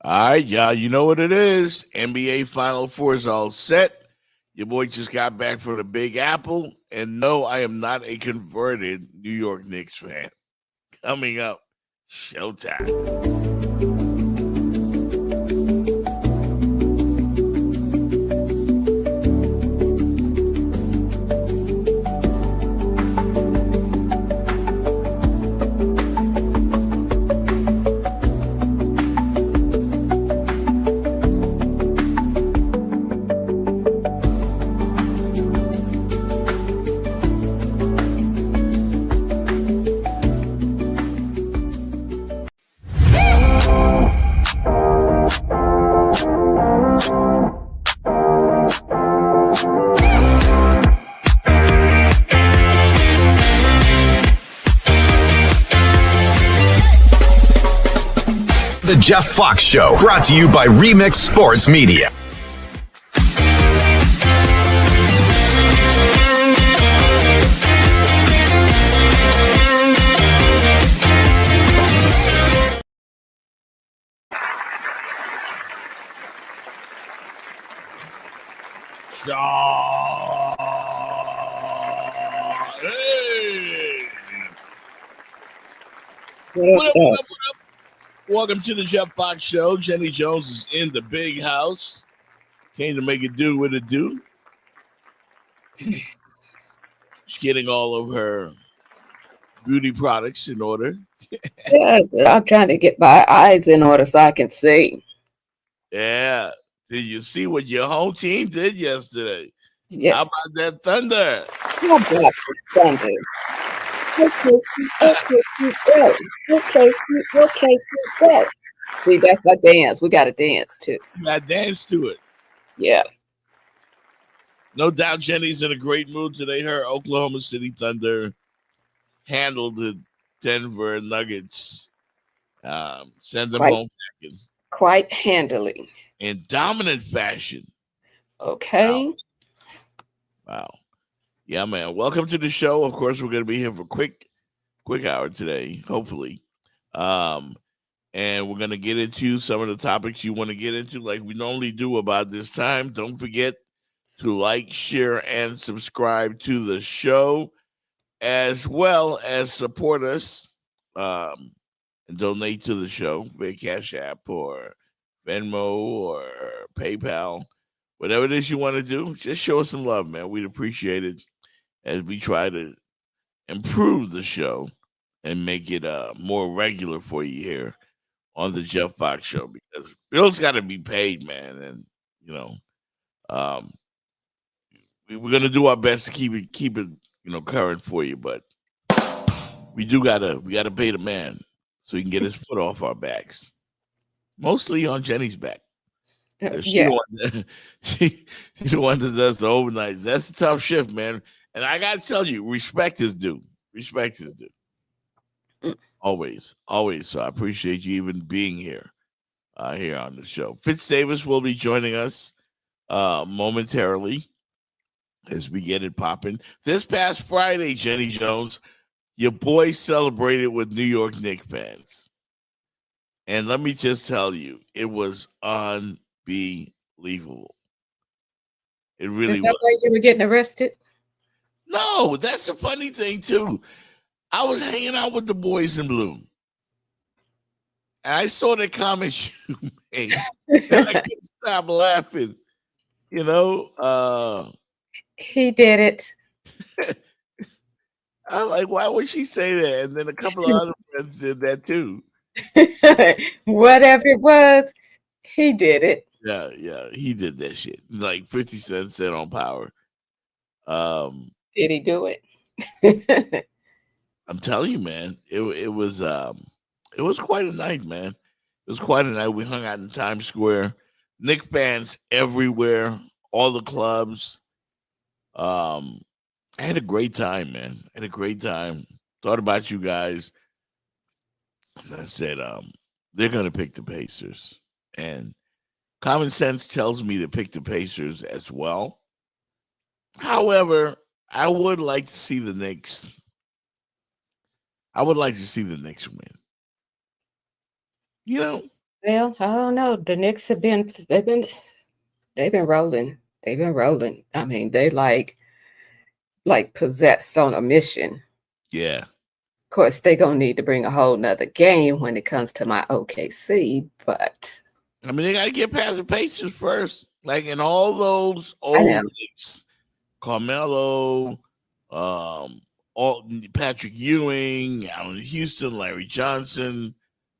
All right, y'all. You know what it is. NBA Final Four is all set. Your boy just got back from the Big Apple. And no, I am not a converted New York Knicks fan. Coming up, Showtime. The Jeff Fox Show, brought to you by Remix Sports Media. Hey. What up? What up? Welcome to the Jeff Fox Show. Jenny Jones is in the big house. Came to make it do what it do. She's getting all of her beauty products in order. Yeah, I'm trying to get my eyes in order so I can see. Yeah. Did you see what your home team did yesterday? Yes. How about that Thunder? How about the Thunder? Okay. See, that's our dance. We got to dance too. You got to dance to it. Yeah. No doubt Jenny's in a great mood today. Her Oklahoma City Thunder handled the Denver Nuggets. Send them home quite handily. In dominant fashion. Okay. Wow. Yeah, man. Welcome to the show. Of course, we're going to be here for quick hour today, hopefully. And we're going to get into some of the topics you want to get into like we normally do about this time. Don't forget to like, share, and subscribe to the show, as well as support us and donate to the show via Cash App or Venmo or PayPal. Whatever it is you want to do, just show us some love, man. We'd appreciate it as we try to improve the show and make it more regular for you here on the Jeff Fox Show, because bills got to be paid, man. And, you know, we're going to do our best to keep it, current for you. But we got to pay the man so he can get his foot off our backs, mostly on Jenny's back. She's the one that does the overnights. That's a tough shift, man. And I got to tell you, respect is due. Respect is due. Always. So I appreciate you even being here on the show. Fitz Davis will be joining us momentarily as we get it popping. This past Friday, Jenny Jones, your boy celebrated with New York Knicks fans. And let me just tell you, it was unbelievable. It really was. Why you were getting arrested? No, that's a funny thing, too. I was hanging out with the boys in blue. And I saw the comments you made. And I couldn't stop laughing. You know? He did it. I was like, why would she say that? And then a couple of other friends did that, too. Whatever it was, he did it. Yeah, he did that shit. Like 50 Cent said on Power. Did he do it? I'm telling you, man, it was quite a night, man. It was quite a night. We hung out in Times Square. Knicks fans everywhere, all the clubs. I had a great time, man. I had a great time. Thought about you guys. And I said, they're gonna pick the Pacers. And common sense tells me to pick the Pacers as well. However, I would like to see the Knicks. I would like to see the Knicks win. You know, Well, I don't know. The Knicks have they've been rolling. They've been rolling. I mean, they like possessed on a mission. Yeah. Of course, they gonna need to bring a whole nother game when it comes to my OKC, but I mean, they got to get past the Pacers first. Like in all those I old know. Knicks, Carmelo, all Patrick Ewing, Allen Houston, Larry Johnson,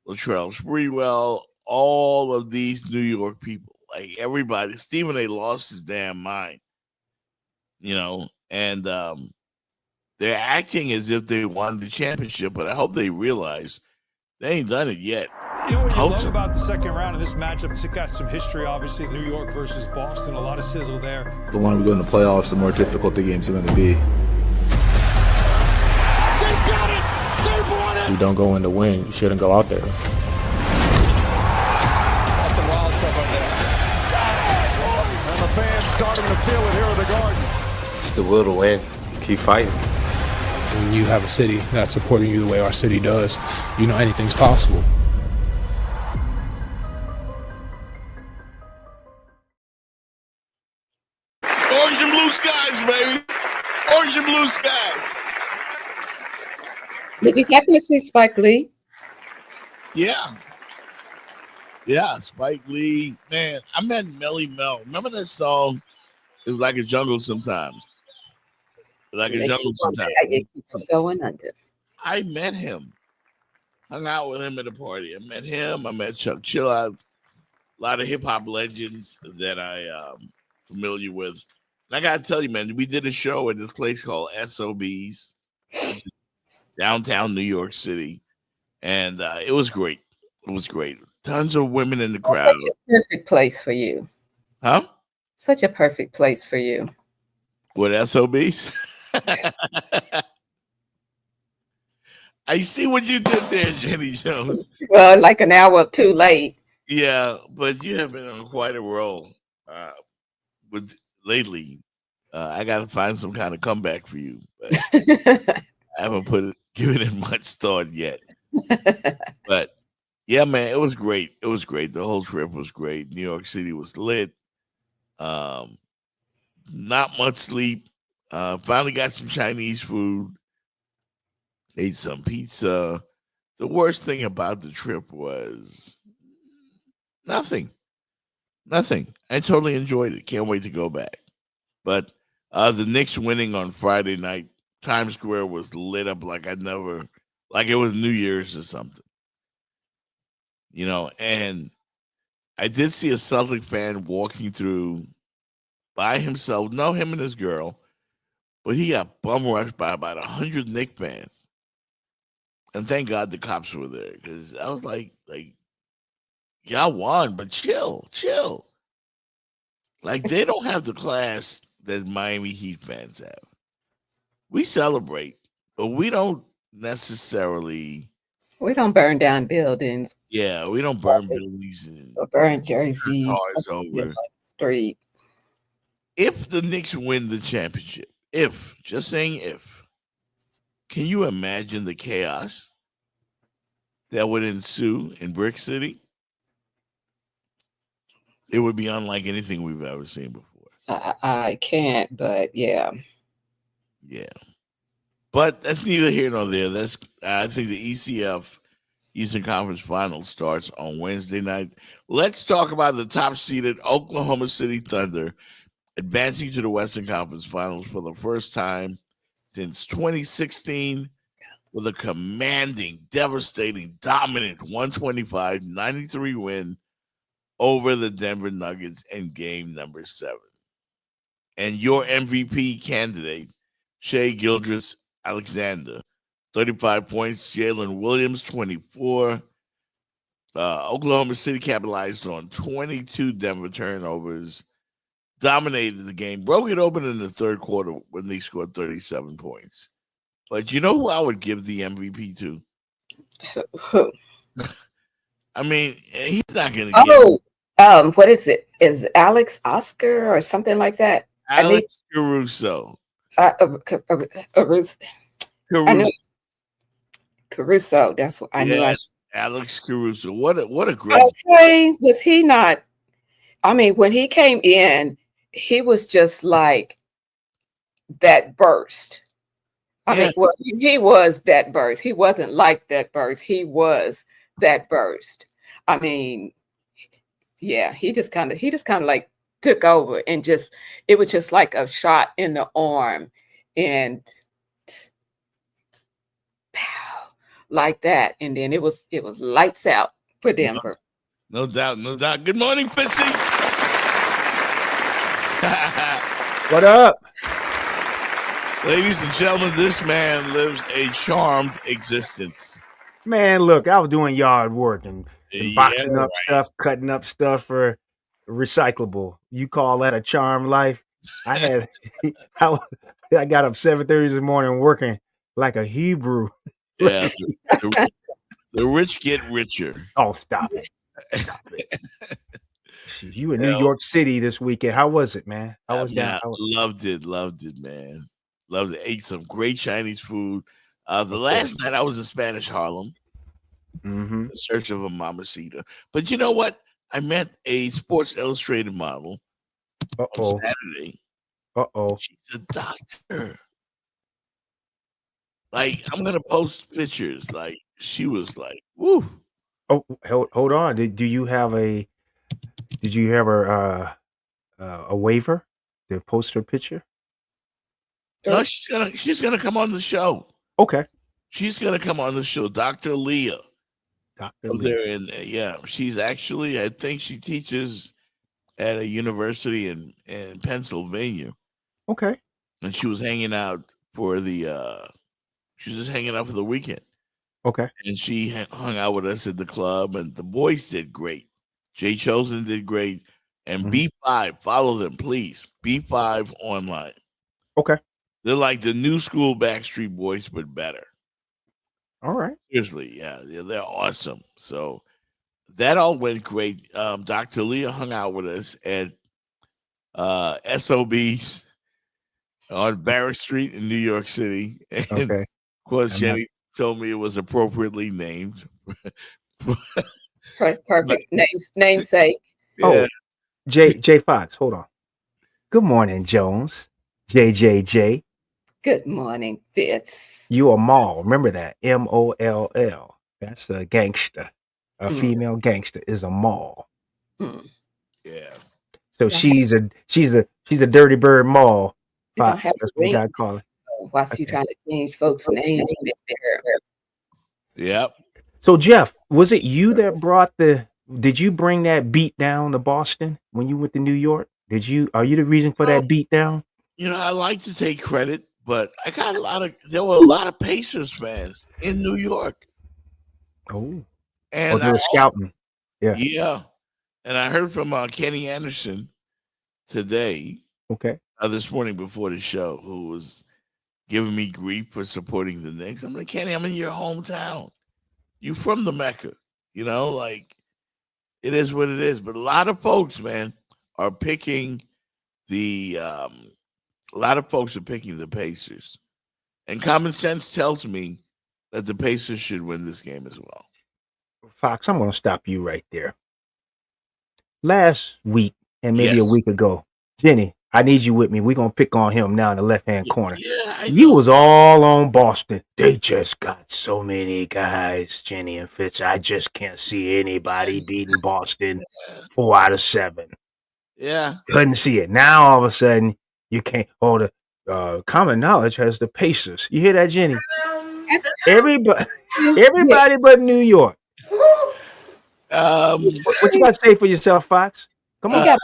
Latrell Sprewell, all of these New York people, like everybody, Stephen A. lost his damn mind, and they're acting as if they won the championship, but I hope they realize they ain't done it yet. You know what you Hope love so. about the second round of this matchup? It's got some history, obviously. New York versus Boston, a lot of sizzle there. The longer we go in the playoffs, the more difficult the games are going to be. They've got it! They've won it! You don't go in to win. You shouldn't go out there. That's some wild stuff up there. And the fans starting to feel it here at the Garden. It's the will to win. Keep fighting. When you have a city that's supporting you the way our city does, you know anything's possible. Orange and blue skies, baby. Orange and blue skies. Did you happen to see Spike Lee? Yeah. Yeah, Spike Lee. Man, I met Melly Mel. Remember that song? It was like a jungle sometimes. Like a Makes jungle you wonder sometimes. how you keep going under. I met him. Hung out with him at a party. I met him. I met Chuck Chillot. A lot of hip hop legends that I familiar with. And I gotta tell you, man, we did a show at this place called SOBs, downtown New York City, and it was great. It was great. Tons of women in the That's crowd. such a perfect place for you. Huh? Such a perfect place for you. What, SOBs? I see what you did there, Jenny Jones. Well, like an hour too late. Yeah, but you have been on quite a roll with lately. I got to find some kind of comeback for you, but I haven't given it much thought yet. But yeah, man, it was great. It was great. The whole trip was great. New York City was lit. Not much sleep. Finally got some Chinese food. Ate some pizza. The worst thing about the trip was nothing. I totally enjoyed it. Can't wait to go back. But the Knicks winning on Friday night, Times Square was lit up like it was New Year's or something. And I did see a Celtic fan walking through by himself, no, him and his girl, but he got bum rushed by about 100 Knicks fans. And thank God the cops were there, because I was like, y'all won, but chill. Like, they don't have the class that Miami Heat fans have. We celebrate, but we don't necessarily. We don't burn down buildings Yeah, we don't burn buildings and or burn jerseys cars on over. the street. If the Knicks win the championship, just saying if, can you imagine the chaos that would ensue in Brick City? It would be unlike anything we've ever seen before. I can't, but yeah. Yeah. But that's neither here nor there. I think the ECF Eastern Conference Finals starts on Wednesday night. Let's talk about the top-seeded Oklahoma City Thunder advancing to the Western Conference Finals for the first time since 2016 with a commanding, devastating, dominant 125-93 win over the Denver Nuggets in game number 7. And your MVP candidate, Shai Gilgeous-Alexander, 35 points. Jalen Williams, 24. Oklahoma City capitalized on 22 Denver turnovers, dominated the game, broke it open in the third quarter when they scored 37 points. But you know who I would give the MVP to? Who? I mean, he's not going to get what is it? Is Alex Oscar or something like that? Alex Caruso. Caruso. Caruso. Caruso. That's what I knew. Yes, Alex Caruso. What a great Okay, was he not? I mean, when he came in, he was just like that burst. I Yeah. mean, well, he was that burst. He wasn't like that burst. He was that burst. I mean, yeah, he just kind of like took over and just it was just like a shot in the arm and pow, like that. And then it was lights out for Denver. No doubt, no doubt. Good morning, Fitzy. What up? Ladies and gentlemen, this man lives a charmed existence. Man, look, I was doing yard work and boxing Yeah, up stuff, cutting up stuff for recyclable. You call that a charmed life? I had I got up 7:30 this morning working like a Hebrew. Yeah, the rich get richer. Oh, stop it. Stop it. Shit, you in You New know? York City this weekend. How was it, man? How was Yeah, that? How was- loved it, man. Loved it. Ate some great Chinese food. The last night I was in Spanish Harlem Mhm. in search of a mamacita. But you know what? I met a Sports Illustrated model on Uh-oh. Saturday. Uh-oh. She's a doctor. Like, I'm gonna post pictures. Like, she was like, woo. Oh, hold on. Did you have a a waiver to post her picture? No, she's gonna come on the show. Okay. She's gonna come on the show, Dr. Leah. Dr. Lee. There in yeah, she's actually, I think she teaches at a university in Pennsylvania, Okay. and she was hanging out for the she was just hanging out for the weekend, Okay. and she hung out with us at the club, and the boys did great. Jay Chosen did great, and Mhm. B5, follow them, please. B5 online. Okay. They're like the new school Backstreet Boys, but better. All right. Seriously, yeah, they're awesome. So that all went great. Dr. Leah hung out with us at SOB's on Barrack Street in New York City. And Okay. of course, I'm Jenny told me it was appropriately named. Perfect namesake. Oh, J Fox, hold on. Good morning, Jones. JJJ. Good morning, Fitz. You a Moll. Remember that. MOLL. That's a gangster. A Mm. female gangster is a Moll. Mm. Yeah. So Yeah. she's a dirty bird Moll. You don't Fox. have That's to what we read. gotta call it. Why you trying to change folks' names? Yep. So Jeff, was it you that brought did you bring that beat down to Boston when you went to New York? Are you the reason for that beat down? You know, I like to take credit, but I got there were a lot of Pacers fans in New York. Oh. And they were scouting. Yeah. Yeah. And I heard from Kenny Anderson today, Okay. this morning before the show, who was giving me grief for supporting the Knicks. I'm like, Kenny, I'm in your hometown. You from the Mecca, you know, like it is what it is. But a lot of folks, man, are picking the Pacers. And common sense tells me that the Pacers should win this game as well. Fox, I'm gonna stop you right there. Last week and maybe a week ago, Jenny, I need you with me. We're gonna pick on him now in the left-hand corner. Yeah, You was all on Boston. They just got so many guys, Jenny and Fitz. I just can't see anybody beating Boston 4 out of 7. Yeah. Couldn't see it. Now all of a sudden you can't. Oh, the common knowledge has the Pacers. You hear that, Jenny? Everybody but New York. What you got to say for yourself, Fox? Come on. I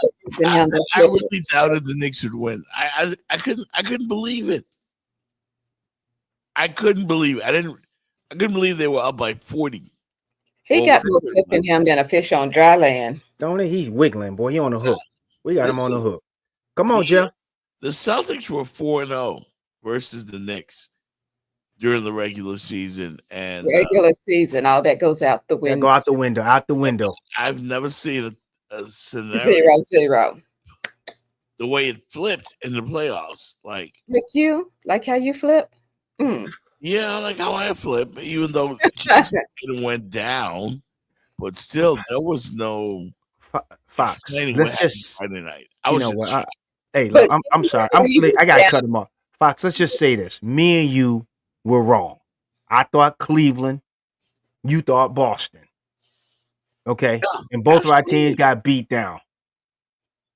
really doubted the Knicks would win. I couldn't believe it. I couldn't believe it. I couldn't believe they were up by 40. He got more flip in him than a fish on dry land. Don't he? He's wiggling, boy. He on the hook. We got him on the hook. Come on, Jeff. The Celtics were 4-0 versus the Knicks during the regular season, and Regular season, all that goes out the window. Go out the window. Out the window. I've never seen a scenario 0-0. the way it flipped in the playoffs. Like you, like how you flip. Mm. Yeah, like how I flip, even though Jason went down, but still there was no Fox. explaining what Let's happened just, Friday night. I you was know just what? shocked. Hey, But look, I'm sorry. he was I gotta down. cut him off. Fox, let's just say this. Me and you were wrong. I thought Cleveland, you thought Boston. Okay. Yeah, And both of our teams absolutely. got beat down.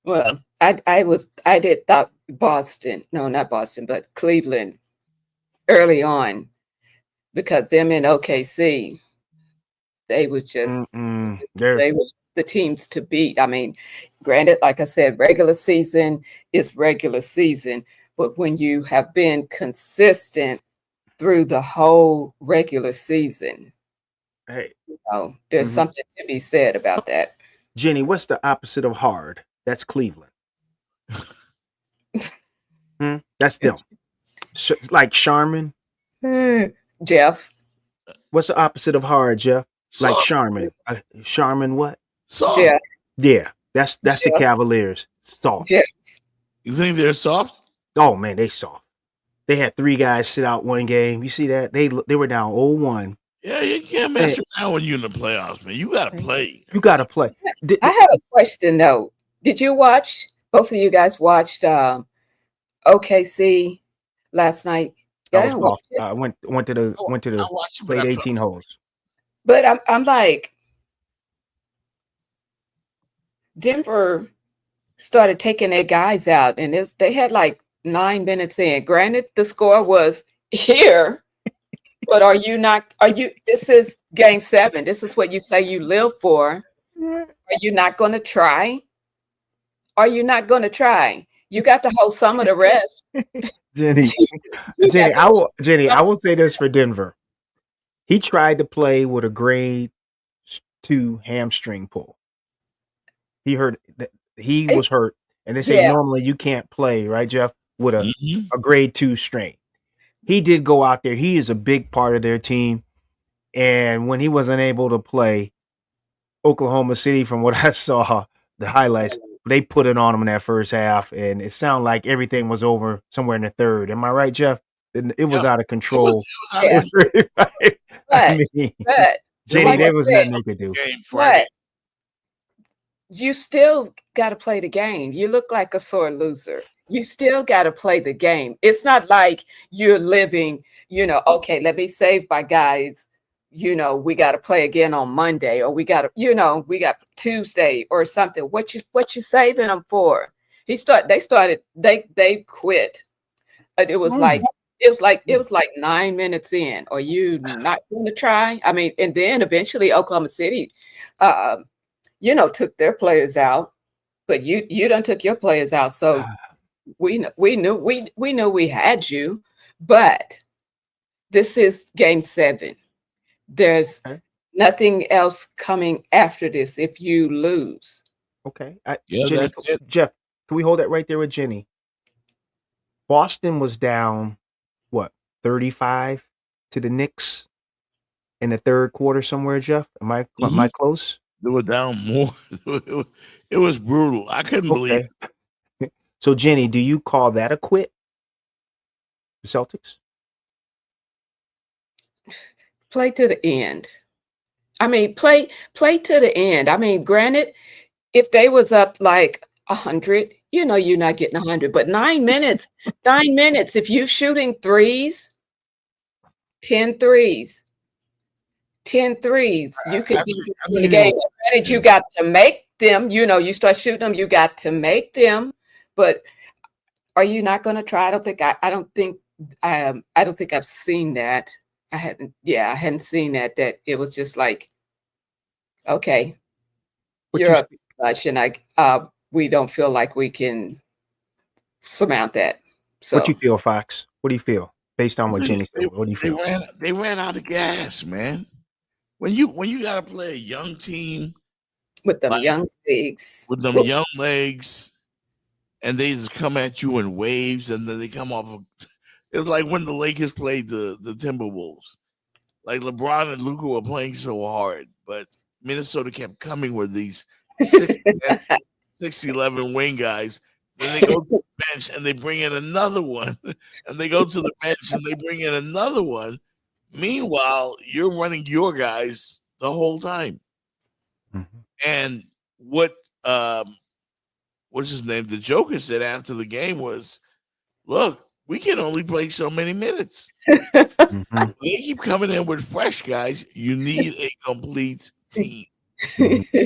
Well, I did thought Boston. No, not Boston, but Cleveland early on because them in OKC, they were just They're they were the teams to beat. I mean, granted, like I said, regular season is regular season, but when you have been consistent through the whole regular season, hey, there's mhm. something to be said about that. Jenny, what's the opposite of hard? That's Cleveland. That's them. Like Charmin. Jeff, What's the opposite of hard, Jeff? Like Soft, Charmin. Charmin what? soft. Jeff, Yeah, that's the Jeff. Cavaliers. Soft. Jeff. You think they're soft? Oh man, they soft. They had 3 guys sit out one game. You see that? They were down 0-1. Yeah, you can't mess around when you're in the playoffs, man. You gotta play. You got to play. I have a question though. Did you watch? Both of you guys watched OKC last night? I Yeah, I was didn't off. watch it. I went to the I watched it, but played I 18 fell holes. But I'm like, Denver started taking their guys out, and if they had like 9 minutes in. Granted, the score was here, but are you not? Are you? This is game 7. This is what you say you live for. Are you not going to try? Are you not going to try? You got to hold some of the rest. Jenny, I will say this for Denver. He tried to play with a grade 2 hamstring pull. He was hurt, and they say normally you can't play, right, Jeff, with a grade 2 strain. He did go out there. He is a big part of their team, and when he wasn't able to play, Oklahoma City, from what I saw, the highlights, they put it on him in that first half, and it sounded like everything was over somewhere in the third. Am I right, Jeff? It was out of control. But Jenny, there was nothing they could do. But you still got to play the game. You look like a sore loser. You still got to play the game. It's not like you're living, okay, let me save my guys. We got to play again on Monday, or we got Tuesday or something. What you saving them for? They quit. It was like 9 minutes in. Are you not going to try? I mean, and then eventually Oklahoma City, took their players out, but you done took your players out. So we knew we had you, but this is game 7. There's nothing else coming after this if you lose. Okay. Jenny, that's it. Jeff, can we hold that right there with Jenny? Boston was down, 35 to the Knicks in the third quarter somewhere, Jeff? Am I close? They were down more. It was brutal. I couldn't believe it. So, Jenny, do you call that a quit? The Celtics? Play to the end. I mean, play to the end. I mean, granted, if they was up like 100, you're not getting 100. But 9 minutes, if you shooting threes, 10 threes, you could be in the game. Granted, you got to make them. You start shooting them, you got to make them. But are you not going to try? I don't think I've seen that. I hadn't seen that it was just like, okay, you're up much, and we don't feel like we can surmount that. So what you feel, Fox? What do you feel based on what Jenny said? What do you feel? They ran out of gas, man. When you gotta play a young team with them young legs, and they just come at you in waves, and then they come off of. It's like when the Lakers played the Timberwolves. Like LeBron and Luka were playing so hard, but Minnesota kept coming with these 6'11" wing guys, Then they go to the bench and they bring in another one. And they go to the bench and they bring in another one. Meanwhile, you're running your guys the whole time. Mm-hmm. And what's his name? The Joker said after the game was, look, we can only play so many minutes. Mm-hmm. They keep coming in with fresh guys. You need a complete team. Mm-hmm.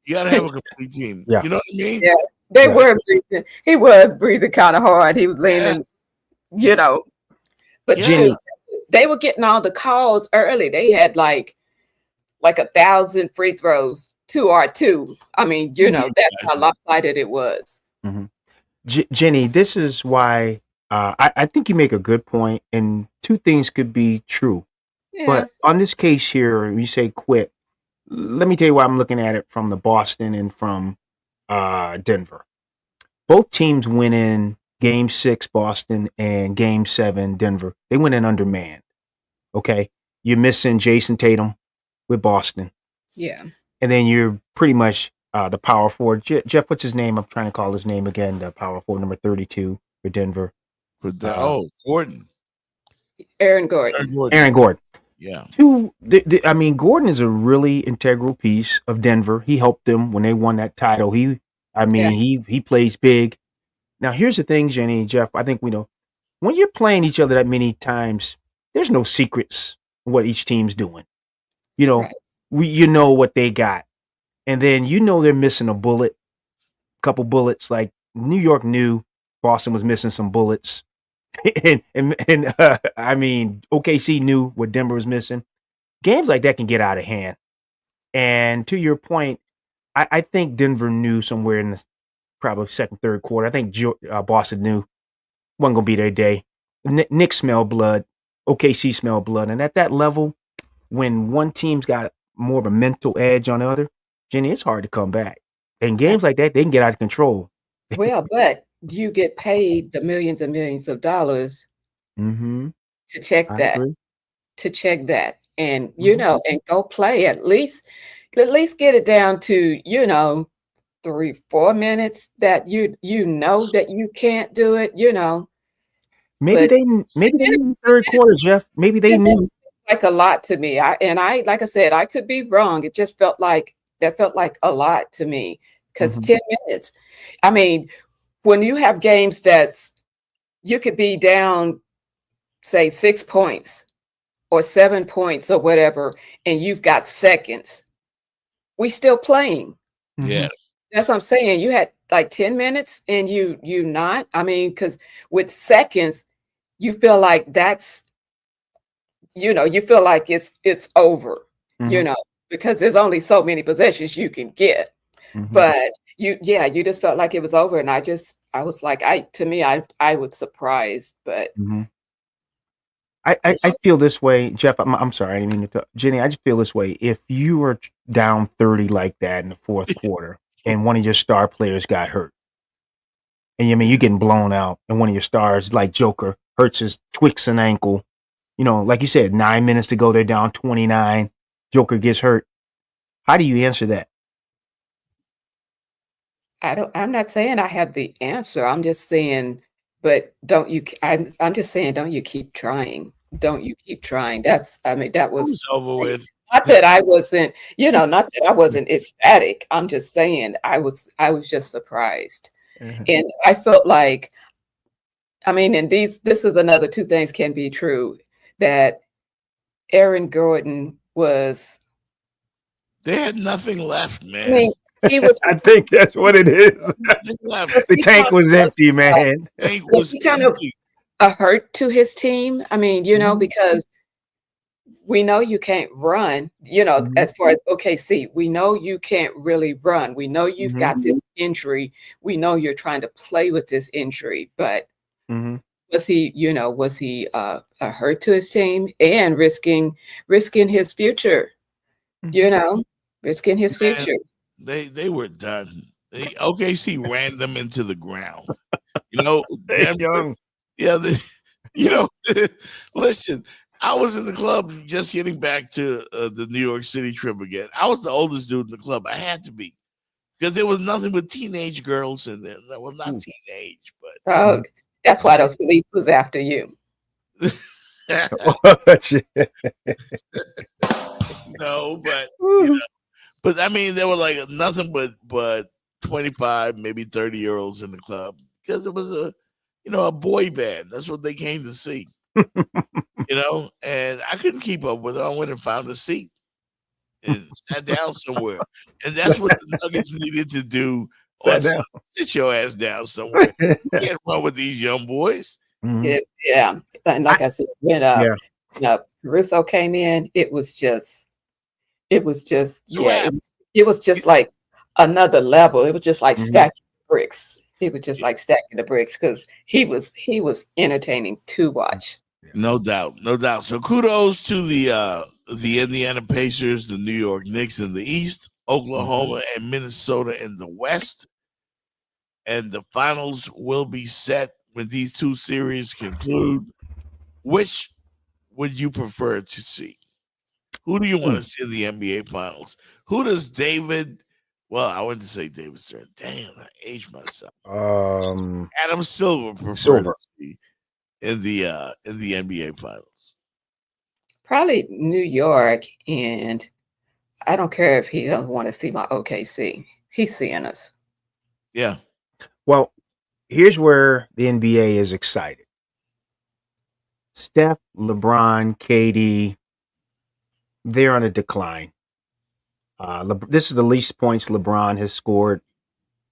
You got to have a complete team. Yeah. You know what I mean? Yeah, they were breathing. He was breathing kind of hard. He was leaning, you know. But Yeah. they were getting all the calls early. They had like 1,000 free throws, 2R2. I mean, you know, that's how lopsided it was. Mm-hmm. Jenny, this is why I think you make a good point, and two things could be true. Yeah. But on this case here, you say quit. Let me tell you why I'm looking at it from the Boston and from Denver. Both teams went in Game 6, Boston, and Game 7, Denver. They went in undermanned. Okay, you're missing Jason Tatum with Boston, Yeah. and then you're pretty much the power forward. Jeff, what's his name? I'm trying to call his name again. The power forward, number 32 for Denver. Gordon. Aaron Gordon. Aaron Gordon. Yeah. I mean, Gordon is a really integral piece of Denver. He helped them when they won that title. He plays big. Now, here's the thing, Jenny and Jeff. I think we know when you're playing each other that many times, there's no secrets what each team's doing. You know, you know what they got, and then you know they're missing a bullet, couple bullets. Like New York knew Boston was missing some bullets. and I mean, OKC knew what Denver was missing. Games like that can get out of hand. And to your point, I think Denver knew somewhere in the probably second, third quarter. I think Boston knew wasn't going to be their day. Knicks smell blood. OKC smell blood. And at that level, when one team's got more of a mental edge on the other, Jenny, it's hard to come back. And games like that, they can get out of control. Well, but you get paid the millions and millions of dollars Mm-hmm. to check I that, agree. and you know, and go play at least get it down to 3-4 minutes that you know that you can't do it. You know, Maybe they knew third quarter, Jeff. Maybe they knew. Like a lot to me. I like I said, I could be wrong. It just felt like a lot to me because 10 minutes. I mean, when you have games you could be down, say 6 points or 7 points or whatever, and you've got seconds. We still playing. Yeah. That's what I'm saying. You had like 10 minutes and you not. I mean, because with seconds, you feel like that's, you feel like it's over, because there's only so many possessions you can get. But you just felt like it was over. And I was like, I was surprised, but I feel this way, Jeff. I'm sorry, I didn't mean to. Jenny, I just feel this way. If you were down 30 like that in the fourth quarter, and one of your star players got hurt, and you're getting blown out, and one of your stars, like Joker, tweaks an ankle, like you said, 9 minutes to go, they're down 29. Joker gets hurt. How do you answer that? I'm not saying I have the answer. I'm just saying, but I'm just saying, don't you keep trying? Don't you keep trying? That was over with. Not that I wasn't, not that I wasn't ecstatic. I'm just saying I was just surprised. And I felt like, and this is another two things can be true, that Aaron Gordon they had nothing left, man. He was. I think that's what it is. The tank was empty, man. Tank was kind of a hurt to his team. Because we know you can't run, as far as OKC, we know you can't really run. We know you've got this injury. We know you're trying to play with this injury, but was he a hurt to his team and risking his future, risking his future. They were done. OKC ran them into the ground. Denver, listen, I was in the club just getting back to the New York City trip again. I was the oldest dude in the club. I had to be. because there was nothing but teenage girls in there. That was not Ooh. teenage, Oh, that's why those police was after you. but no, but but I mean, there were like nothing but 25, maybe 30-year-olds in the club because it was a boy band. That's what they came to see. And I couldn't keep up with it. I went and found a seat and sat down somewhere. And that's what the Nuggets needed to do. Sat down. Sit your ass down somewhere. You can't run with these young boys. Yeah. And like I said, when Caruso came in, it was just it was just like another level. It was just like stacking bricks. It was just like stacking the bricks because he was entertaining to watch. No doubt. So kudos to the Indiana Pacers, the New York Knicks in the East, Oklahoma and Minnesota in the West. And the finals will be set when these two series conclude. Which would you prefer to see? Who do you want to see in the NBA Finals? Who does David? Well, I wanted to say David Stern. Damn, I aged myself. Adam Silver prefer to see in the NBA Finals. Probably New York, and I don't care if he doesn't want to see my OKC. He's seeing us. Yeah. Well, here's where the NBA is excited. Steph, LeBron, KD, they're on a decline. This is the least points LeBron has scored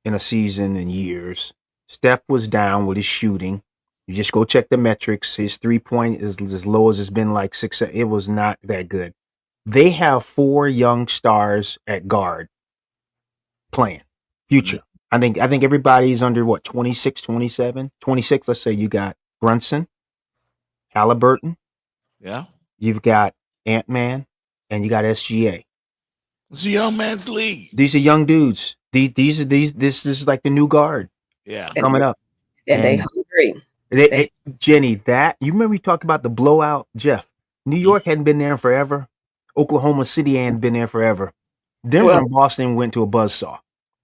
in a season in years. Steph was down with his shooting. You just go check the metrics. His 3-point is as low as it's been, like 6. It was not that good. They have 4 young stars at guard playing. Future. I think everybody's under 26, 27, 26. Let's say you got Brunson, Halliburton. Yeah. You've got Ant-Man, and you got SGA. It's a young man's league. These are young dudes. This is like the new guard. Yeah. Coming up. And they hungry. Jenny, that you remember we talked about the blowout, Jeff. New York hadn't been there in forever. Oklahoma City hadn't been there forever. Denver and Boston went to a buzzsaw.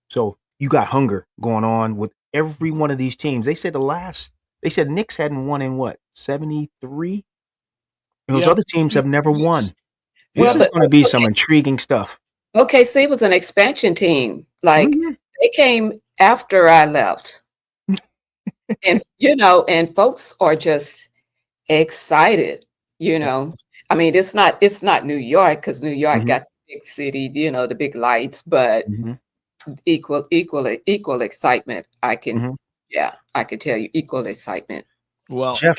So you got hunger going on with every one of these teams. They said Knicks hadn't won in 73? And those other teams have never won. This is going to be some intriguing stuff. OKC was an expansion team. Like they came after I left. And and folks are just excited, I mean, it's not New York because New York got the big city, the big lights, but equal excitement. I can tell you equal excitement. Well, Jeff,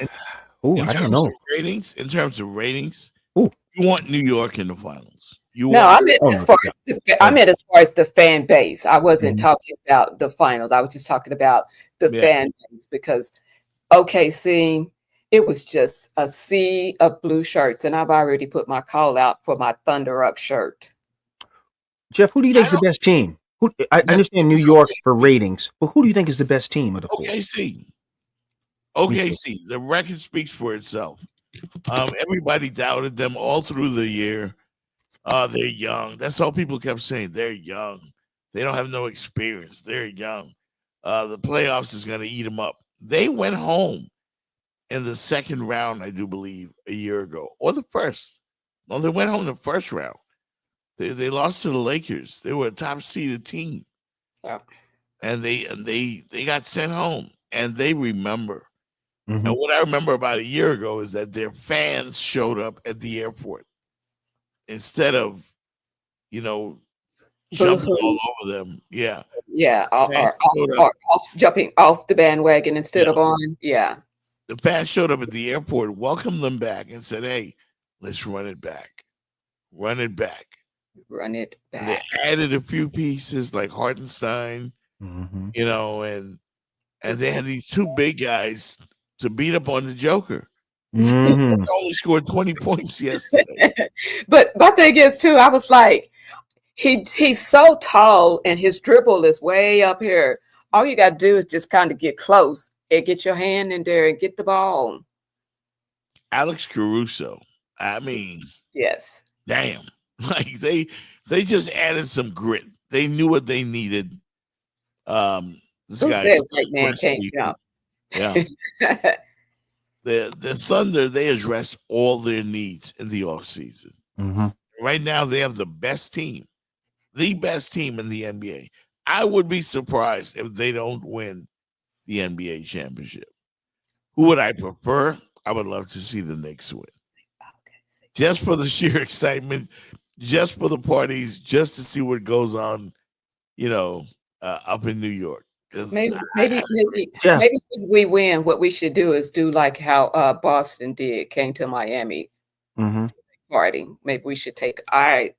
in terms of ratings, you want New York in the finals. I meant as far as the fan base. I wasn't talking about the finals. I was just talking about the fan base because OKC, it was just a sea of blue shirts, and I've already put my call out for my Thunder Up shirt. Jeff, who do you think is the best team? I understand New York for ratings, but who do you think is the best team of the four? OKC. The record speaks for itself. Everybody doubted them all through the year. They're young. That's all people kept saying. They're young. They don't have no experience. They're young. The playoffs is going to eat them up. They went home in the second round, I do believe, a year ago, or the first. No, they went home in the first round. They lost to the Lakers. They were a top seeded team, and they got sent home. And they remember. And what I remember about a year ago is that their fans showed up at the airport instead of, jumping all over them. Yeah. Yeah. Or jumping off the bandwagon instead of on. Yeah. The fans showed up at the airport, welcomed them back, and said, "Hey, let's run it back. Run it back. Run it back." And they added a few pieces like Hartenstein, and they had these 2 big guys to beat up on the Joker. He only scored 20 points yesterday. But my thing is too, I was like, he's so tall and his dribble is way up here. All you got to do is just kind of get close and get your hand in there and get the ball. Alex Caruso. I mean, yes. Damn. Like they just added some grit. They knew what they needed. This Who guy said white man can't Wesley, jump? yeah. The Thunder, they addressed all their needs in the offseason. Mm-hmm. Right now, they have the best team in the NBA. I would be surprised if they don't win the NBA championship. Who would I prefer? I would love to see the Knicks win. Just for the sheer excitement, just for the parties, just to see what goes on, up in New York. Maybe Yeah. if we win, what we should do is do like how Boston did, came to Miami Mm-hmm. party. Maybe we should take our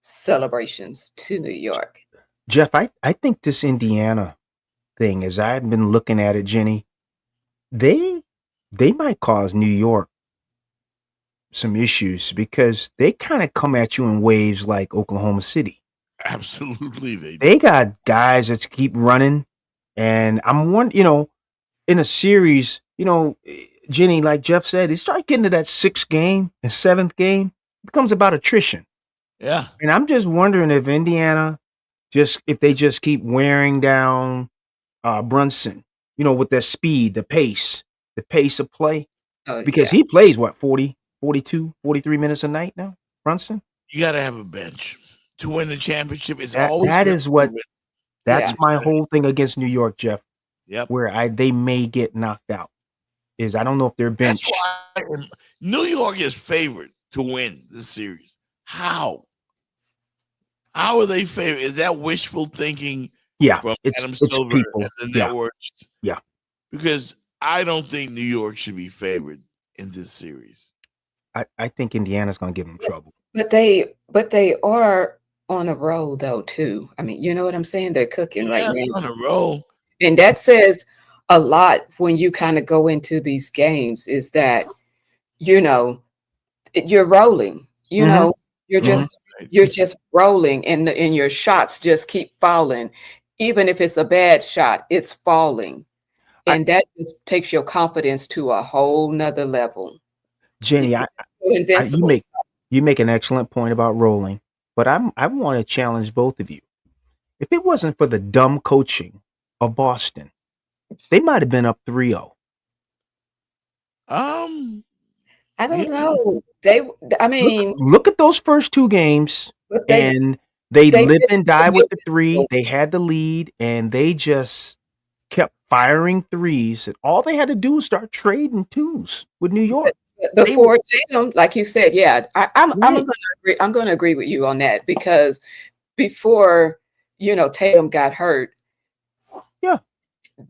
celebrations to New York. Jeff, I think this Indiana thing, as I've been looking at it, Jenny, they might cause New York some issues because they kind of come at you in waves like Oklahoma City. Absolutely, they do. They got guys that keep running, and I'm wondering, in a series, Jenny, like Jeff said, they start getting to that 6th game and 7th game, it becomes about attrition. Yeah. And I'm just wondering if Indiana if they just keep wearing down Brunson, with their speed, the pace of play, because he plays 40, 42, 43 minutes a night now, Brunson. You got to have a bench to win the championship. It's That's my whole thing against New York, Jeff. Yep. Where they may get knocked out is I don't know if they're benched. That's why New York is favored to win this series. How? How are they favored? Is that wishful thinking? Yeah, from Adam it's Silver people. and the networks. Yeah. Because I don't think New York should be favored in this series. I think Indiana's going to give them trouble. But they are on a roll though too. I mean, you know what I'm saying? They're cooking right now. On a roll. And that says a lot when you kind of go into these games, is that, you're rolling, you're just rolling, and your shots just keep falling. Even if it's a bad shot, it's falling. And that just takes your confidence to a whole nother level. Jenny, you make an excellent point about rolling, but I want to challenge both of you. If it wasn't for the dumb coaching of Boston, they might have been up 3-0. I don't know. Look at those first 2 games, and they lived and died with the 3. They had the lead, and they just kept firing 3s. And all they had to do was start trading 2s with New York. Before Tatum, like you said, I'm going to agree with you on that, because before Tatum got hurt,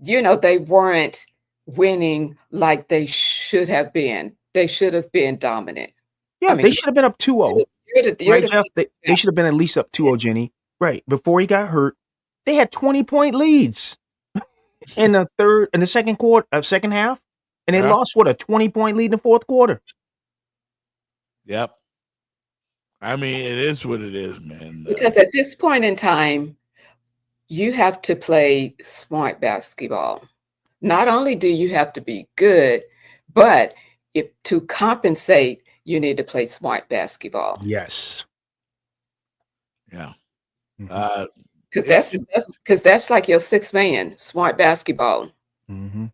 they weren't winning like they should have been. They should have been dominant. Yeah, they should have been up 2-0. Right, Jeff? They should have been at least up 2-0, Jenny. Right. Before he got hurt, they had 20-point leads in the second half. And they lost a 20-point lead in the 4th quarter. Yep. I mean, it is what it is, man. Because at this point in time, you have to play smart basketball. Not only do you have to be good, but to compensate, you need to play smart basketball. Yes. Yeah. Because that's like your 6th man, smart basketball. Mm-hmm.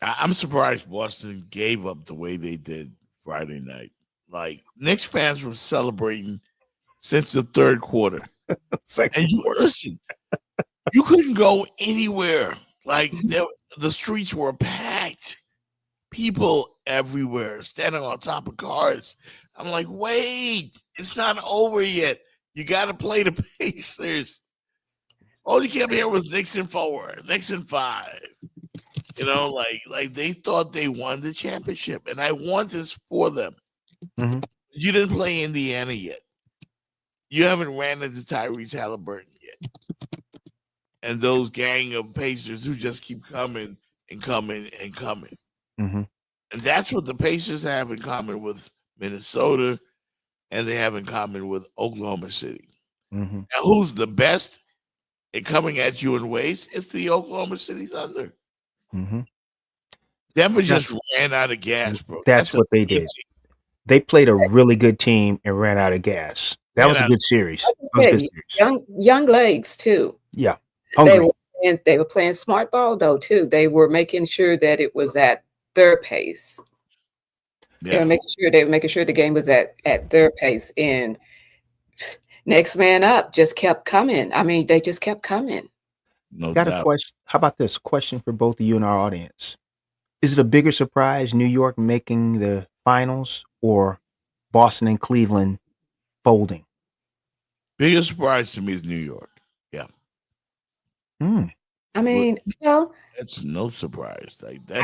I'm surprised Boston gave up the way they did Friday night. Like, Knicks fans were celebrating since the 3rd quarter. And you couldn't go anywhere. Like, the streets were packed. People everywhere standing on top of cars. I'm like, wait, it's not over yet. You got to play the Pacers. All you kept hearing was Knicks in 4, Knicks in 5. Like they thought they won the championship, and I want this for them. Mm-hmm. You didn't play Indiana yet. You haven't ran into Tyrese Halliburton yet. And those gang of Pacers who just keep coming and coming and coming. Mm-hmm. And that's what the Pacers have in common with Minnesota, and they have in common with Oklahoma City. Mm-hmm. Now, who's the best at coming at you in ways? It's the Oklahoma City Thunder. Mm-hmm. Denver just ran out of gas, bro. That's what they did. They played a really good team and ran out of gas. That was a good series. Like That was a I good said, series. young legs too. Yeah. They Hungry. they were playing smart ball though too. They were making sure that it was at their pace. They were making sure the game was at their pace, and next man up just kept coming. I mean, they just kept coming. No Got doubt. a question. How about this question for both of you and our audience? Is it a bigger surprise New York making the finals or Boston and Cleveland folding? Biggest surprise to me is New York. Yeah. I mean, you know, That's no surprise. Like that's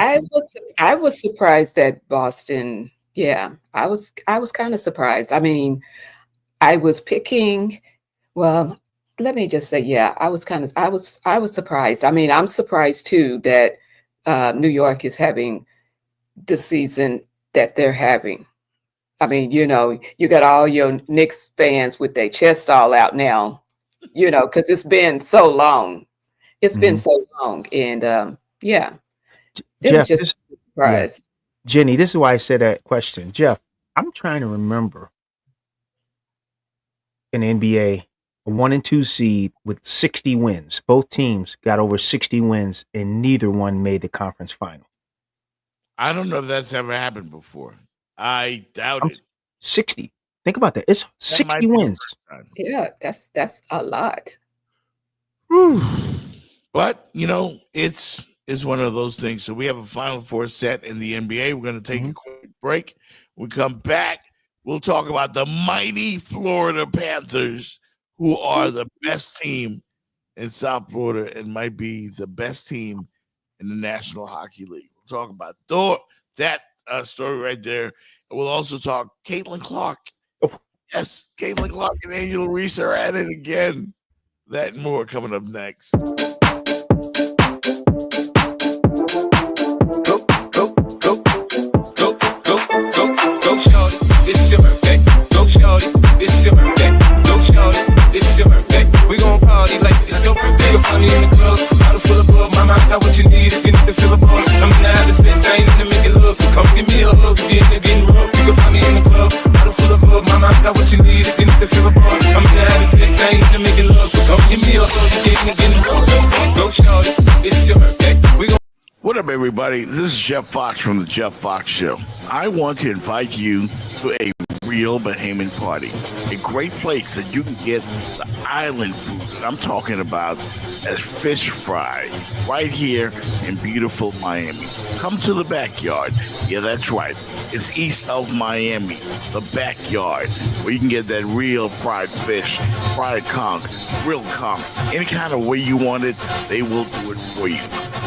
I was surprised that Boston. Yeah, I was kind of surprised. I mean, I was picking. Well, let me just say, yeah, I was surprised. I mean, I'm surprised too that New York is having the season that they're having. I mean, you know, you got all your Knicks fans with their chest all out now, you know, because it's been so long. It's been so long, and yeah, it Jeff, was just a surprise. Jenny, this is why I said that question. Jeff, I'm trying to remember in the NBA, a 1 and 2 seed with 60 wins. Both teams got over 60 wins, and neither one made the conference final. I don't know if that's ever happened before. I doubt it. 60. Think about that. It's That might 60 be the wins. first time. Yeah, that's a lot. But you know, it's one of those things. So we have a Final Four set in the NBA. We're going to take a quick break. When we come back, we'll talk about the mighty Florida Panthers, who are the best team in South Florida and might be the best team in the National Hockey League. We'll talk about that story right there. And we'll also talk Caitlin Clark. Yes, Caitlin Clark and Angel Reese are at it again. That and more coming up next. Go shorty, it's your birthday. Go shorty, it's your birthday. Go shorty, it's your birthday. We gon' party like it's your birthday. You'll find me in the club, bottle full of bug. Mama, I got what you need if you need to fill a bug. I'm in the out of state, I ain't in the making love. So come give me a hug if you're in the getting rough. You can find me in the club, bottle full of bug. Mama, I got what you need if you need to fill a bug. I'm in the out of state, I ain't in the making love. So come give me a hug if you're in the getting rough. Go shorty, it's your birthday. We gon' What up, everybody? This is Jeff Fox from The Jeff Fox Show. I want to invite you to a real Bahamian party. A great place that you can get the island food that I'm talking about as fish fry right here in beautiful Miami. Come to the backyard. Yeah, that's right. It's east of Miami, the backyard, where you can get that real fried fish, fried conch, grilled conch, any kind of way you want it, they will do it for you.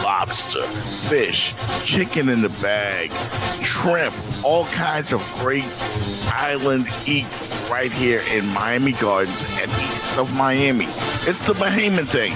Lobster, fish, chicken in the bag, shrimp, all kinds of great island eats right here in Miami Gardens and east of Miami. It's the Bahamian thing.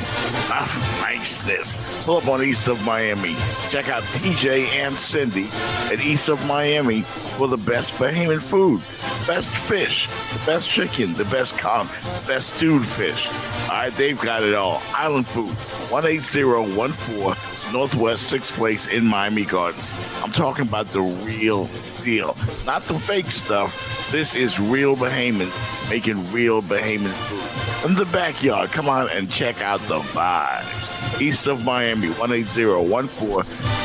Niceness. Pull up on East of Miami. Check out TJ and Cindy at East of Miami for the best Bahamian food. Best fish, the best chicken, the best conch, the best stewed fish. All right, they've got it all. Island food, 18014 Northwest 6th Place in Miami Gardens. I'm talking about the real deal, not the fake stuff. This is real Bahamians making real Bahamian food. In the backyard, come on and check out the vibes. East of Miami, 18014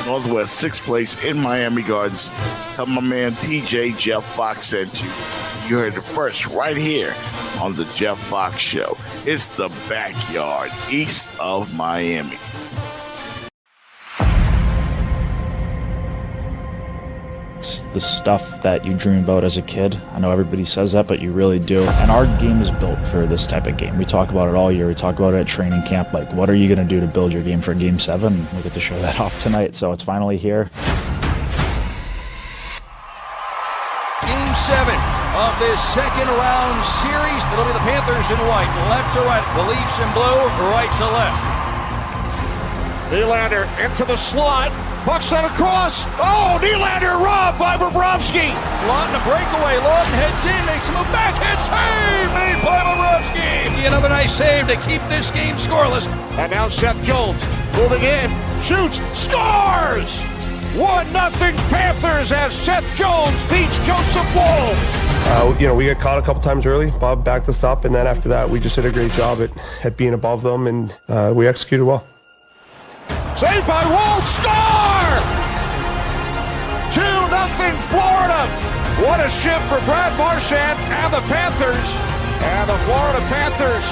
Northwest 6th Place in Miami Gardens. Tell my man TJ Jeff Fox sent you. You heard it first right here on the Jeff Fox Show. It's the backyard, east of Miami. It's the stuff that you dream about as a kid. I know everybody says that, but you really do. And our game is built for this type of game. We talk about it all year. We talk about it at training camp. Like, what are you going to do to build your game for Game 7? We get to show that off tonight, so it's finally here. Game 7 of this second round series. It'll be the Panthers in white, left to right. The Leafs in blue, right to left. Nylander into the slot. Puck sent across. Oh, Nylander robbed by Bobrovsky. Slot in a breakaway. Lawton heads in, makes a move back. Hit save made by Bobrovsky. Another nice save to keep this game scoreless. And now Seth Jones moving in. Shoots. Scores! 1-0 Panthers as Seth Jones beats Joseph Woll. We got caught a couple times early. Bob backed us up, and then after that, we just did a great job at being above them, and we executed well. Saved by Walt, score! 2-0 Florida. What a shift for Brad Marchand and the Panthers. And the Florida Panthers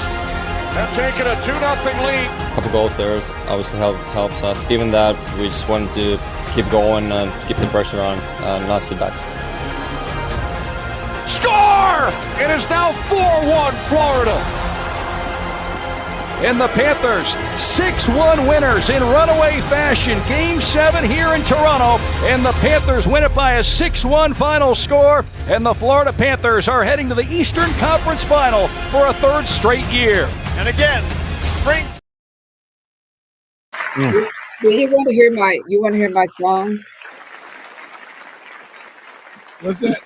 have taken a 2-0 lead. A couple goals there obviously helps us. Given that, we just wanted to keep going and keep the pressure on and not sit back. Score! It is now 4-1 Florida. And the Panthers, 6-1 winners in runaway fashion. Game 7 here in Toronto. And the Panthers win it by a 6-1 final score. And the Florida Panthers are heading to the Eastern Conference Final for a third straight year. And again, spring. Do you want to hear my song? What's that?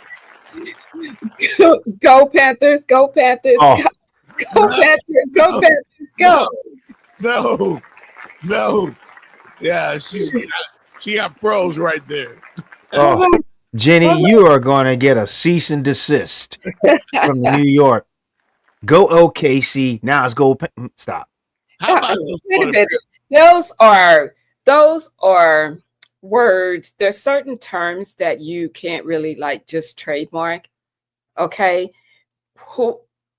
Go Panthers, go Panthers, go Panthers, go Panthers, go. No. Yeah, she got pros right there. Oh, Jenny, you are going to get a cease and desist from New York. Go OKC. Now it's go. Stop. How about Wait a minute. Those are words. There's certain terms that you can't really just trademark. Okay.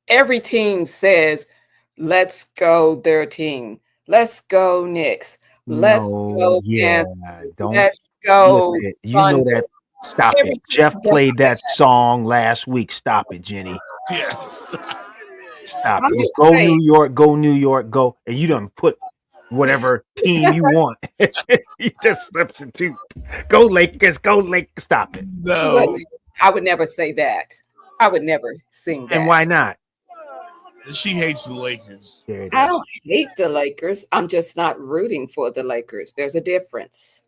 Every team says, let's go their team. Let's go Knicks. Let's go Panthers. Let's go. You know that. Stop it. Jeff played that song last week. Stop it, Jenny. Yes. Stop it. Go New York, go New York, go. And you done put whatever team you want. He just slips into go Lakers, go Lakers. Stop it. No. I would never say that. I would never sing that. And why not? She hates the Lakers. I don't hate the Lakers. I'm just not rooting for the Lakers. There's a difference.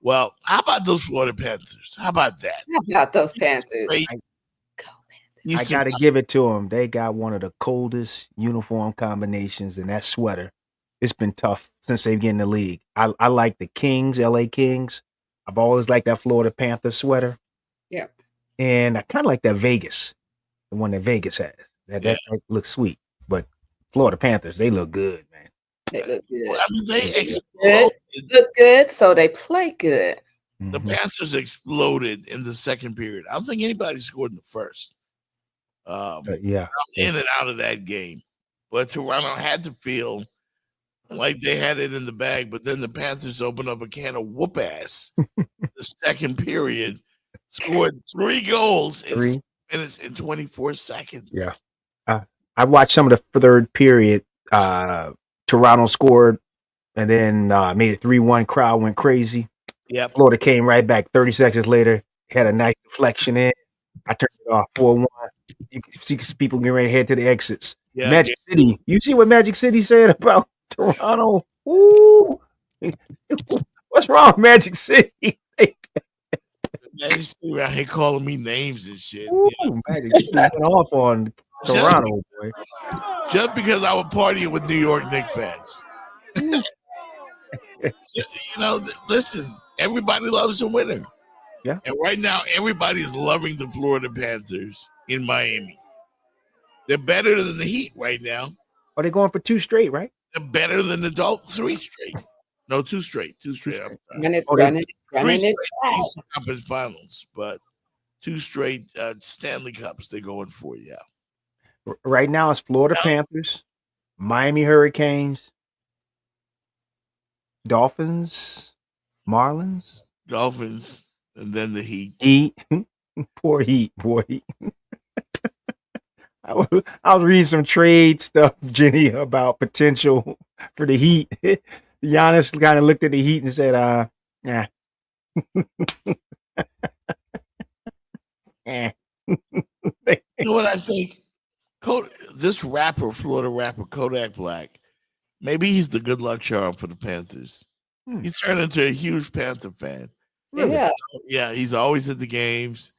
Well, how about those Florida Panthers? How about that? How about those Panthers? I got to give it to them. They got one of the coldest uniform combinations in that sweater. It's been tough since they've get in the league. I like the Kings, LA Kings. I've always liked that Florida Panther sweater. Yeah. And I kind of like that Vegas, the one that Vegas has. That looks sweet. But Florida Panthers, they look good, man. They look good. Well, I mean, they exploded. Look good, so they play good. The Panthers exploded in the second period. I don't think anybody scored in the first. In and out of that game. But Toronto had to feel like they had it in the bag, but then the Panthers opened up a can of whoop ass the second period, scored 3 goals in 6 minutes and 24 seconds. Yeah. I watched some of the third period. Toronto scored and then made it 3-1. Crowd went crazy. Yeah. Florida came right back 30 seconds later, had a nice deflection in. I turned it off 4-1. You can see people getting ready to head to the exits. Yeah, Magic City. You see what Magic City said about Toronto? Ooh. What's wrong with Magic City? Magic City out here calling me names and shit. Ooh, Magic City went off on Toronto, boy. Just because I was partying with New York Knicks fans. Listen, everybody loves a winner. Yeah. And right now, everybody's loving the Florida Panthers in Miami. They're better than the Heat right now. Are they going for 2 straight, right? They're better than the Dolphins. 3 straight. No, 2 straight. 2 straight. Running it. 3 straight Eastern Conference Finals, but 2 straight Stanley Cups they're going for, yeah. Right now, it's Florida Panthers, Miami Hurricanes, Dolphins, Marlins. Dolphins, and then the Heat. Heat. Poor Heat, boy. I was reading some trade stuff, Jenny, about potential for the Heat. Giannis kind of looked at the Heat and said, "Yeah." You know what I think? This Florida rapper, Kodak Black, maybe he's the good luck charm for the Panthers. He's turned into a huge Panther fan. Yeah. Yeah, he's always at the games.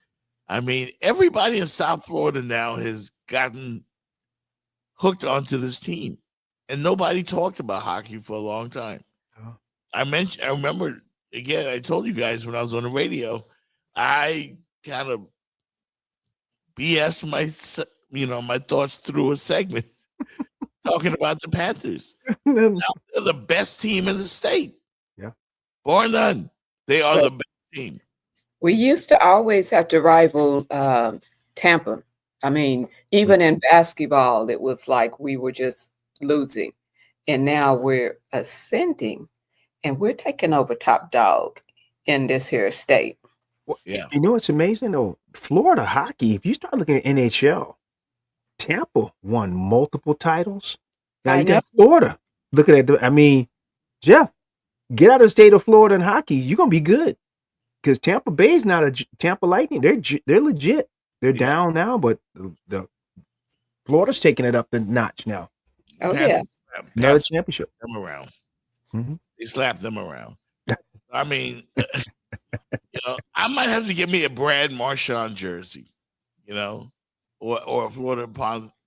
I mean, everybody in South Florida now has gotten hooked onto this team. And nobody talked about hockey for a long time. Oh. I remember, again, I told you guys when I was on the radio, I kind of BS my thoughts through a segment talking about the Panthers. Now they're the best team in the state. Yeah. Bar none. They are the best team. We used to always have to rival Tampa. I mean, even in basketball, it was like we were just losing. And now we're ascending and we're taking over top dog in this here state. Yeah. You know what's amazing though? Florida hockey, if you start looking at NHL, Tampa won multiple titles. Now you got Florida. Looking at Jeff, get out of the state of Florida in hockey, you're gonna be good. Because Tampa Bay is not a Tampa Lightning. They're legit. They're down now, but the Florida's taking it up the notch now. Oh yeah, another championship. Them around. Mm-hmm. They slapped them around. I mean, I might have to get me a Brad Marchand jersey, or a Florida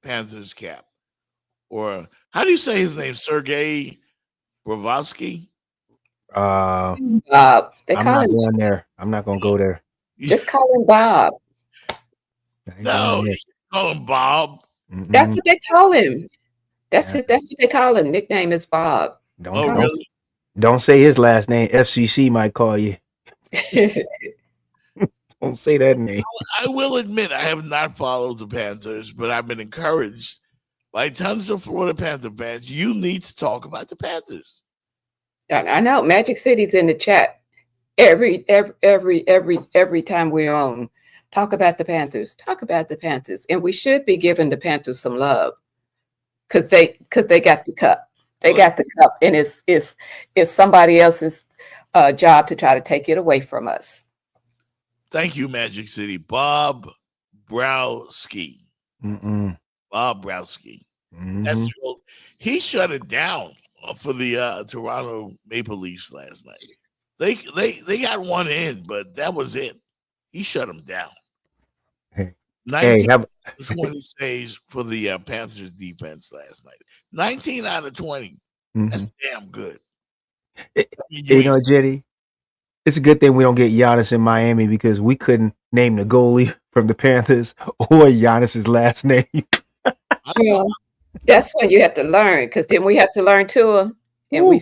Panthers cap, or how do you say his name? Sergei Bravsky. They I'm call not him. going there. I'm not going to go there. Just call him Bob. No, you call him Bob. That's what they call him. That's what they call him. Nickname is Bob. Don't say his last name. FCC might call you. Don't say that name. I will admit I have not followed the Panthers, but I've been encouraged by tons of Florida Panther fans. You need to talk about the Panthers. I know Magic City's in the chat every time we're on. Talk about the Panthers. Talk about the Panthers, and we should be giving the Panthers some love because they got the cup. They got the cup, and it's somebody else's job to try to take it away from us. Thank you, Magic City. Bob Browski. Bob Browski. That's he shut it down for the Toronto Maple Leafs last night. They got one in, but that was it. He shut them down. 20 saves for the Panthers defense last night. 19 out of 20. That's damn good. Jenny, it's a good thing we don't get Giannis in Miami because we couldn't name the goalie from the Panthers or Giannis's last name. Yeah, that's when you have to learn because then we have to learn Tua. And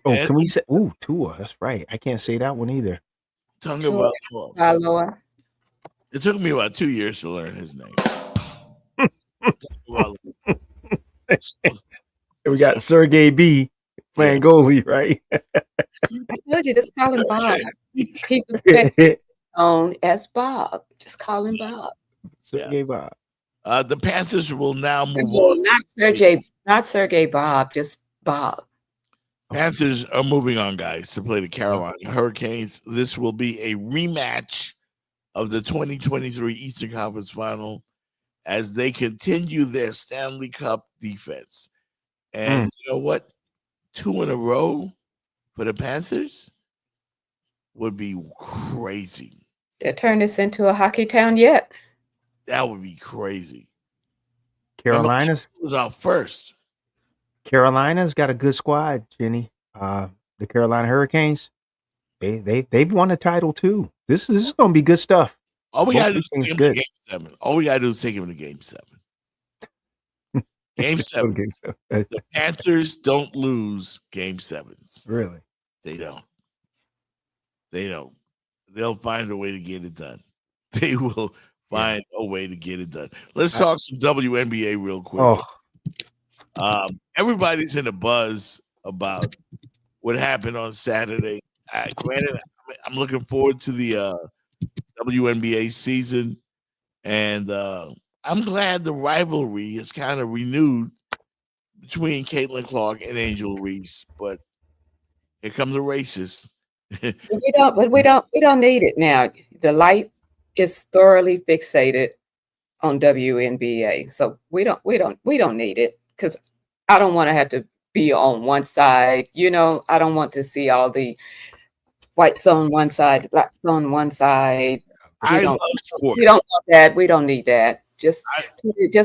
can we say Tua? That's right. I can't say that one either. Tua. It took me about 2 years to learn his name. We got Sergey B playing goalie, right? I told you, just call him Bob. People known as Bob. Just call him Bob. Sergey Bob. The Panthers will now move on. Not Sergey Bob, just Bob. Panthers are moving on, guys, to play the Carolina Hurricanes. This will be a rematch of the 2023 Eastern Conference Final as they continue their Stanley Cup defense. And you know what? 2 in a row for the Panthers would be crazy. They'll turn this into a hockey town yet. That would be crazy. Carolina's was out first. Carolina's got a good squad, Jenny. The Carolina Hurricanes, they've won a title too. This is going to be good stuff. All we got to do is take him to Game 7. All we got to do is take him to Game 7. Game 7. The Panthers don't lose Game 7s. Really? They don't. They'll find a way to get it done. They will find a way to get it done. Let's talk some WNBA real quick. Everybody's in a buzz about what happened on Saturday. Granted, I'm looking forward to the WNBA season, and I'm glad the rivalry is kind of renewed between Caitlin Clark and Angel Reese. But here comes a racist. We don't need it now. The light is thoroughly fixated on WNBA, so we don't need it because I don't want to have to be on one side. I don't want to see all the whites on one side, blacks on one side. We don't want that. We don't need that. Just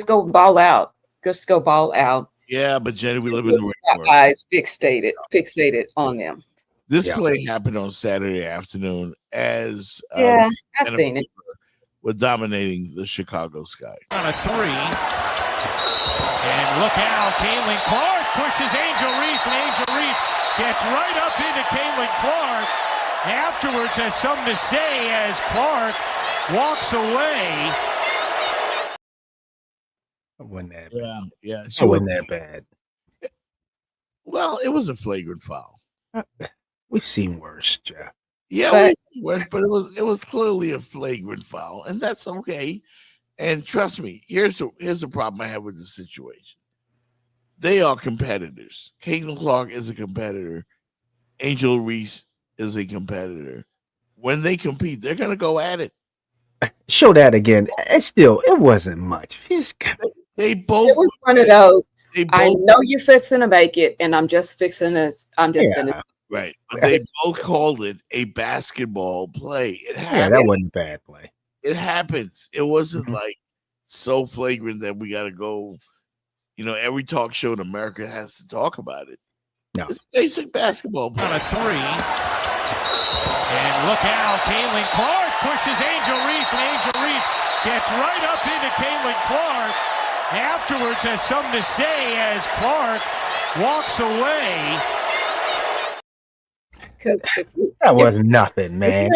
go ball out. Just go ball out. Yeah, but Jenny, we live in the real world. Guys fixated on them. This play happened on Saturday afternoon as I've seen it. were dominating the Chicago Sky. On a 3. And look out, Caitlin Clark pushes Angel Reese, and Angel Reese gets right up into Caitlin Clark. Afterwards has something to say as Clark walks away. It wasn't that bad. Yeah. It wasn't that bad. Well, it was a flagrant foul. We've seen worse, Jeff. Yeah, But- we've seen worse, but it was clearly a flagrant foul, and that's okay. And trust me, here's the problem I have with the situation. They are competitors. Caitlin Clark is a competitor. Angel Reese is a competitor. When they compete, they're gonna go at it. Show that again. It wasn't much. They both. It was one of those. They I both know you're fixing to make it, and I'm just fixing this. I'm just Yeah. finished. right. But they both called it a basketball play. It Yeah, happens. that wasn't a bad play. It happens. It wasn't Mhm. like so flagrant that we got to go. Every talk show in America has to talk about it. No. It's basic basketball play. On a 3. And look out, Caitlin Clark pushes Angel Reese, and Angel Reese gets right up into Caitlin Clark. Afterwards has something to say as Clark walks away. That was nothing, man.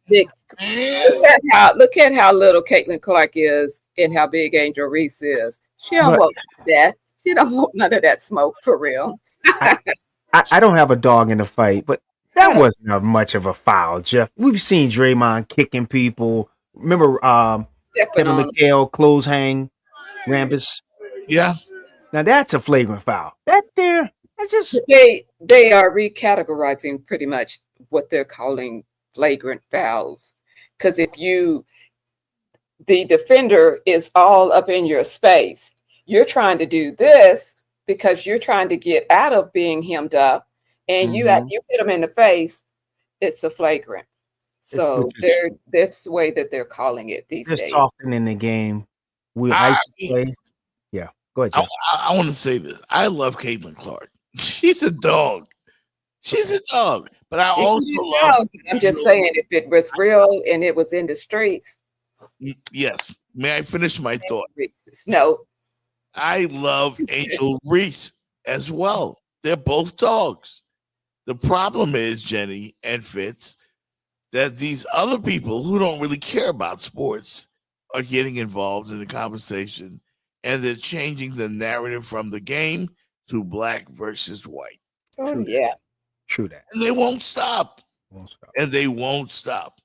Look at how little Caitlin Clark is and how big Angel Reese is. She don't But- want that. She don't want none of that smoke for real. I don't have a dog in the fight, but that wasn't much of a foul, Jeff. We've seen Draymond kicking people. Remember Stepping Kevin on McHale close hang Rambus? Yeah. Now that's a flagrant foul. That's just they are recategorizing pretty much what they're calling flagrant fouls. Because if the defender is all up in your space, you're trying to do this because you're trying to get out of being hemmed up, and you hit them in the face, it's a flagrant. So that's the way that they're calling it these they're days. softening the game. I used to play. Yeah, go ahead, Jeff. I want to say this. I love Caitlin Clark. She's a dog. She's a dog. But I also love. I'm just saying, if it was real and it was in the streets, Yes. May I finish my thought? no. I love Angel Reese as well. They're both dogs. The problem is, Jenny and Fitz, that these other people who don't really care about sports are getting involved in the conversation, and they're changing the narrative from the game to black versus white. Oh, yeah. True that. And they won't stop. Won't stop. And they won't stop.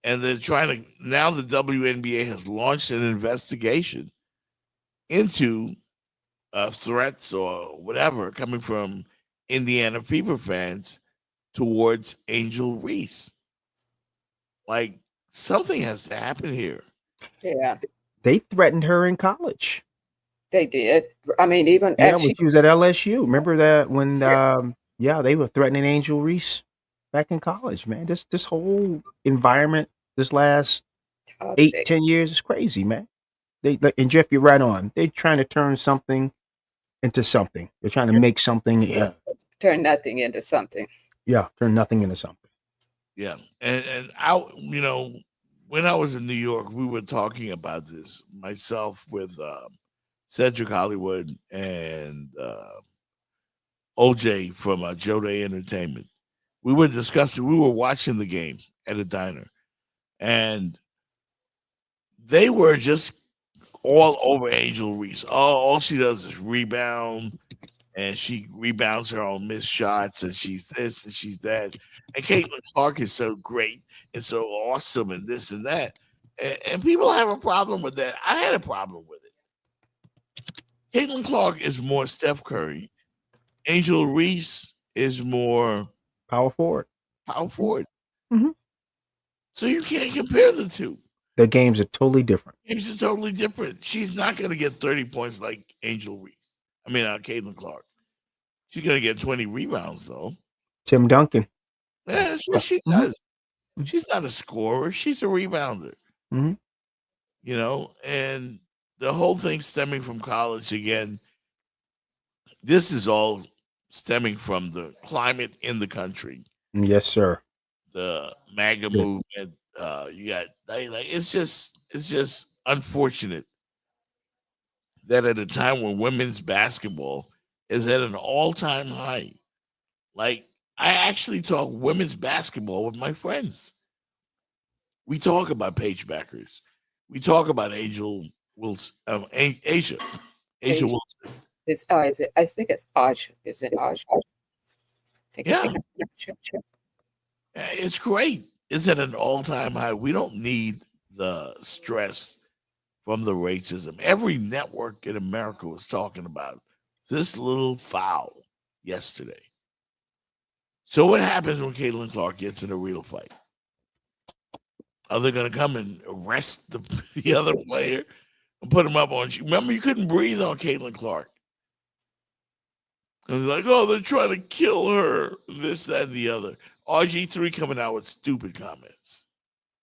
And they're trying to, now the WNBA has launched an investigation into threats or whatever coming from Indiana Fever fans towards Angel Reese. Like, something has to happen here. Yeah, They threatened her in college. they did. I mean, even Yeah, as when she she was at LSU. Remember that when they were threatening Angel Reese back in college, man. This whole environment this last 8-10 years is crazy, man. And Jeff, you're right on. They're trying to turn something into something. They're trying to make something turn nothing into something. turn nothing into something. Yeah. And I, when I was in New York, we were talking about this, myself with Cedric Hollywood and OJ from Joe Day Entertainment. We were watching the game at a diner, and they were just all over Angel Reese. All she does is rebound, and she rebounds her own missed shots, and she's this and she's that. And Caitlin Clark is so great and so awesome and this and that. And people have a problem with that. I had a problem with it. Caitlin Clark is more Steph Curry. Angel Reese is more power forward. Mm-hmm. So you can't compare the two. Their games are totally different. Games are totally different. She's not going to get 30 points like Angel Reese. Caitlin Clark. She's going to get 20 rebounds, though. Tim Duncan. Yeah, that's what she does. She's not a scorer. She's a rebounder. Mhm. And the whole thing stemming from college again, this is all stemming from the climate in the country. Yes, sir. The MAGA movement, You got like it's just unfortunate that at a time when women's basketball is at an all-time high. Like, I actually talk women's basketball with my friends. We talk about Paige Beckers. We talk about Angel Wilson, Asia Wilson. Is it? I think it's Aj. Is it Aj? Yeah. It's great. It's at an all-time high. We don't need the stress from the racism. Every network in America was talking about this little foul yesterday. So what happens when Caitlin Clark gets in a real fight? Are they going to come and arrest the other player and put him up on you? Remember, you couldn't breathe on Caitlin Clark. And they're like, oh, they're trying to kill her, this, that, and the other. RG3 coming out with stupid comments.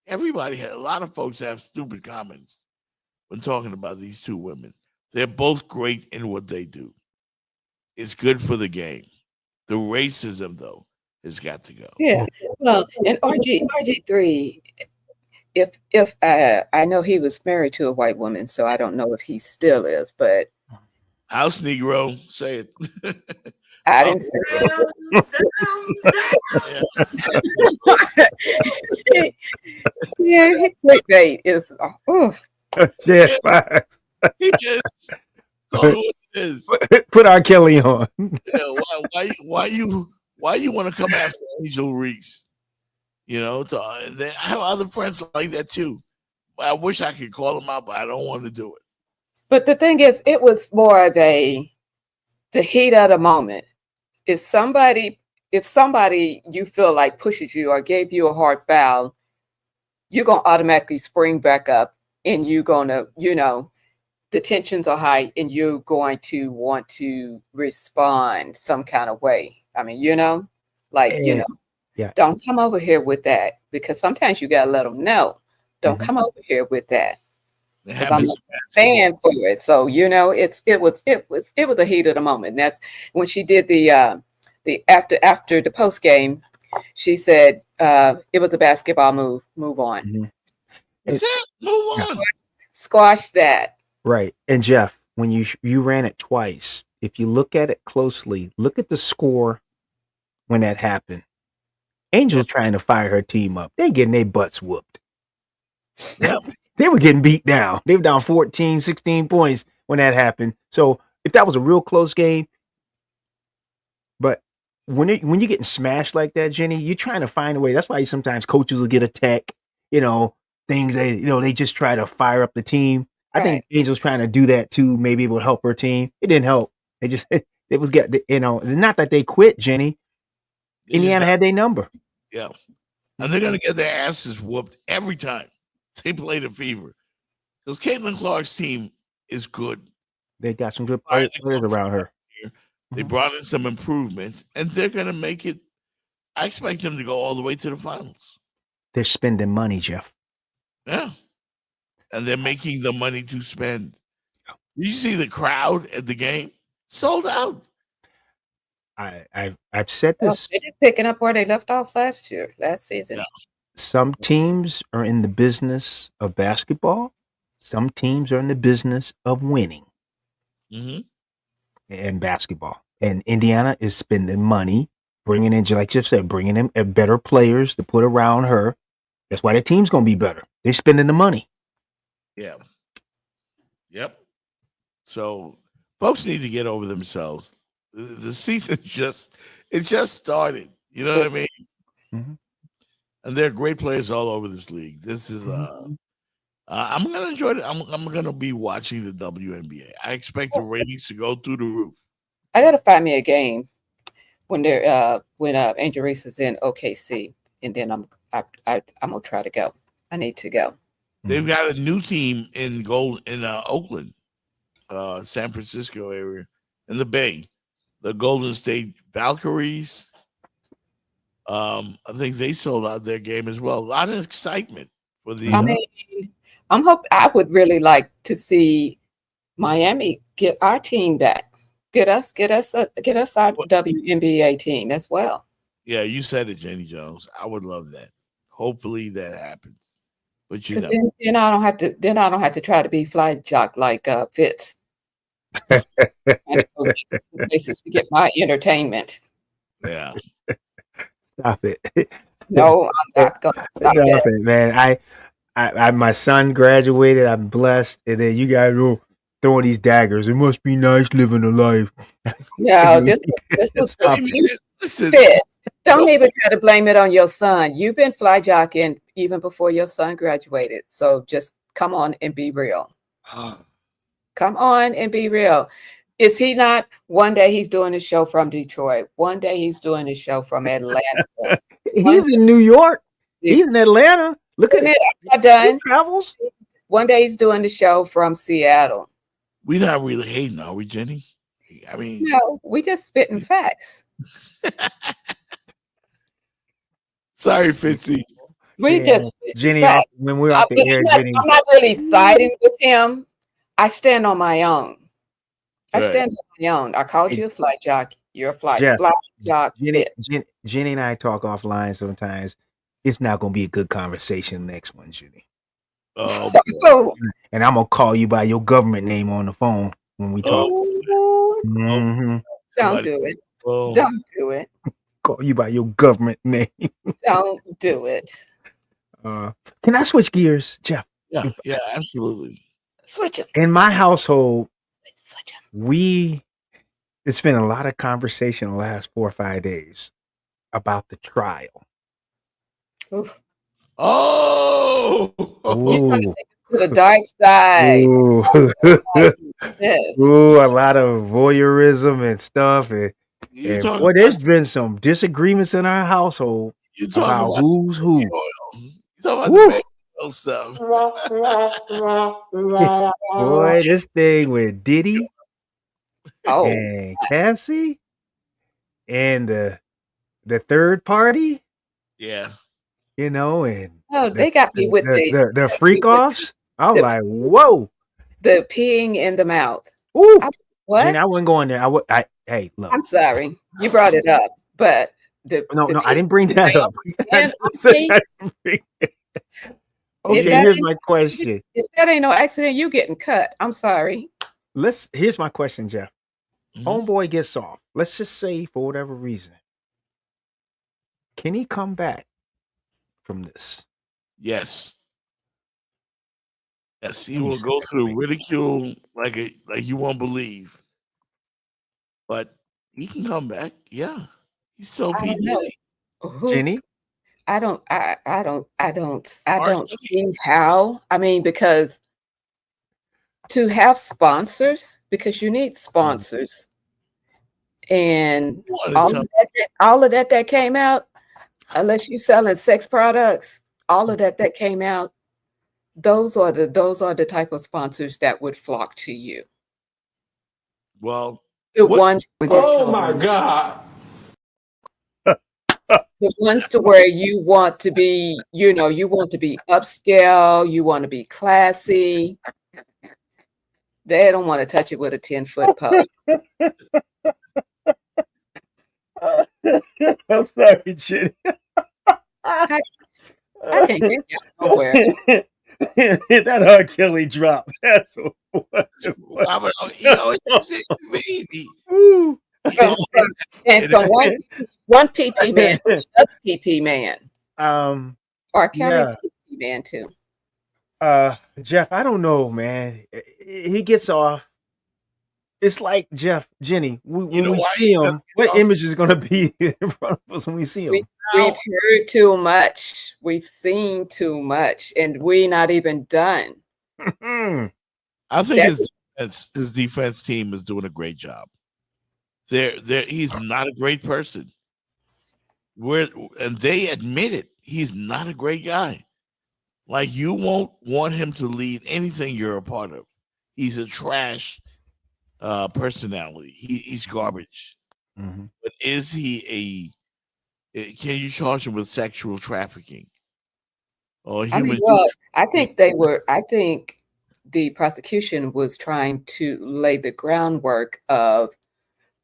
A lot of folks have stupid comments when talking about these two women. They're both great in what they do. It's good for the game. The racism, though, has got to go. Yeah. Well, and RG3, if I know he was married to a white woman, so I don't know if he still is, but House Negro, say it. I didn't say it. Yeah, clickbait is. Yeah, he just call it what it is. Put R. Kelly on. Why you want to come after Angel Reese? You know, I have other friends like that too. I wish I could call them out, but I don't want to do it. But the thing is, it was more of the heat of the moment. If somebody you feel like pushes you or gave you a hard foul, you're gonna automatically spring back up, and you're gonna, the tensions are high, and you're going to want to respond some kind of way. I mean, don't come over here with that, because sometimes you gotta let them know. Don't come over here with that. Because I'm stand for it. So it was a heat of the moment. That when she did the after the post game, she said it was a basketball move. Move on. Mm-hmm. That's it. Move on. Squash that. Right. And Jeff, when you ran it twice, if you look at it closely, look at the score when that happened. Angel's trying to fire her team up. They getting their butts whooped. Yep. They were getting beat down. They were down 14, 16 points when that happened. So if that was a real close game, but when you're getting smashed like that, Jenny, you're trying to find a way. That's why sometimes coaches will get a tech, things they just try to fire up the team. I think Angel's trying to do that too. Maybe it would help her team. It didn't help. It was not that they quit, Jenny. Indiana had their number. Yeah. And they're going to get their asses whooped every time they play the Fever. Because Caitlin Clark's team is good. They got some good players around her. They brought in some improvements, and they're going to make it. I expect them to go all the way to the finals. They're spending money, Jeff. Yeah. And they're making the money to spend. Did you see the crowd at the game? Sold out. I've said this. They're just picking up where they left off last season. Yeah. Some teams are in the business of basketball. Some teams are in the business of winning. Mm-hmm. And basketball. And Indiana is spending money, bringing in, like Jeff said, bringing in better players to put around her. That's why the team's going to be better. They're spending the money. Yeah. Yep. So folks need to get over themselves. The season just started. You know what I mean? Mm-hmm. And there are great players all over this league. This is I'm gonna enjoy it. I'm gonna be watching the WNBA. I expect the ratings to go through the roof. I gotta find me a game when Angel Reese is in OKC, and then I'm gonna try to go. I need to go. They've got a new team in Oakland, San Francisco area, in the Bay. The Golden State Valkyries. I think they sold out their game as well. A lot of excitement for the. I would really like to see Miami get our team back. Get us our WNBA team as well. Yeah, you said it, Jenny Jones. I would love that. hopefully that happens. But you Because know, then I don't have to. Then I don't have to try to be fly jock like Fitz. And go different places to get my entertainment. yeah. Stop it. No, I'm not gonna stop that. Nothing, man. I, my son graduated. I'm blessed, and then you guys are throwing these daggers. It must be nice living a life. No, this was Stop for it. you, Listen, Fitz. Don't even try to blame it on your son. You've been fly jocking even before your son graduated. So just come on and be real. Come on and be real. Is he not? One day he's doing a show from Detroit. One day he's doing a show from Atlanta. He's in New York. He's in Atlanta. Look at Isn't it. it? I'm done. He travels. One day he's doing the show from Seattle. we're not really hating, are we, Jenny? I mean, No, we just spitting facts. sorry, Fitzy. We Yeah, just Jenny, facts. when we're off the air, Jenny. I'm not really siding with him. I stand on my own. I Right. stand on my own. I called you a fly jock. You're a fly Jeff, jock. Jenny and I talk offline sometimes. It's not going to be a good conversation next one, Jenny. Oh, Oh, And I'm going to call you by your government name on the phone when we talk. Mhm. don't do it. oh. Don't do it. Call you by your government name. Don't do it. Can I switch gears, Jeff? Yeah, yeah, absolutely. Switch him. In my household, Switch him. it's been a lot of conversation the last 4 or 5 days about the trial. Oof. Oh, Ooh. To the dark side. Ooh. Yes. Ooh, a lot of voyeurism and stuff. And you talking boy, there's been some disagreements in our household you talking about about who's who. the oil. You talking about Woo. the oil stuff. Boy, this thing with Diddy Oh, and Cassie and the third party, Yeah. you know, and no, they got me with the freak offs. I'm the- like, whoa. the peeing in the mouth. Ooh. What? Jenny, I wouldn't go in there. Hey, look. I'm sorry. You brought it up, but the I didn't bring that up. I And just said I didn't bring it. Okay, that here's ain't- my question. If that ain't no accident, you getting cut. I'm sorry. Here's my question, Jeff. Mhm. Homeboy gets off. Let's just say for whatever reason. Can he come back from this? Yes. Yes, he Let me will say go that through right. ridicule like you won't believe. But he can come back. Yeah. He's so I don't know. PG. Who's- Jenny? I don't see how. I mean, because to have sponsors, because you need sponsors, and wanna all of that came out, unless you're selling sex products, all of that came out. Those are the type of sponsors that would flock to you. Well, The what- ones. Oh my God. The ones to where you want to be, you want to be upscale, you want to be classy. They don't want to touch it with a 10-foot pole. I'm sorry, Jenny. I can't get you nowhere. That R. Kelly drop. That's what it was. it's me. Ooh. And from one PP man to another PP man. Or Kelly's PP man too. Jeff, I don't know, man. He gets off. It's like Jeff, Jenny. When we see him, what image is going to be in front of us when we see him? We've heard too much. We've seen too much, and we're not even done. I think his defense team is doing a great job. He's not a great person. And they admit it. He's not a great guy. Like, you won't want him to lead anything you're a part of. He's a trash personality. He's garbage. Mm-hmm. But is he can you charge him with sexual trafficking or human? I think the prosecution was trying to lay the groundwork of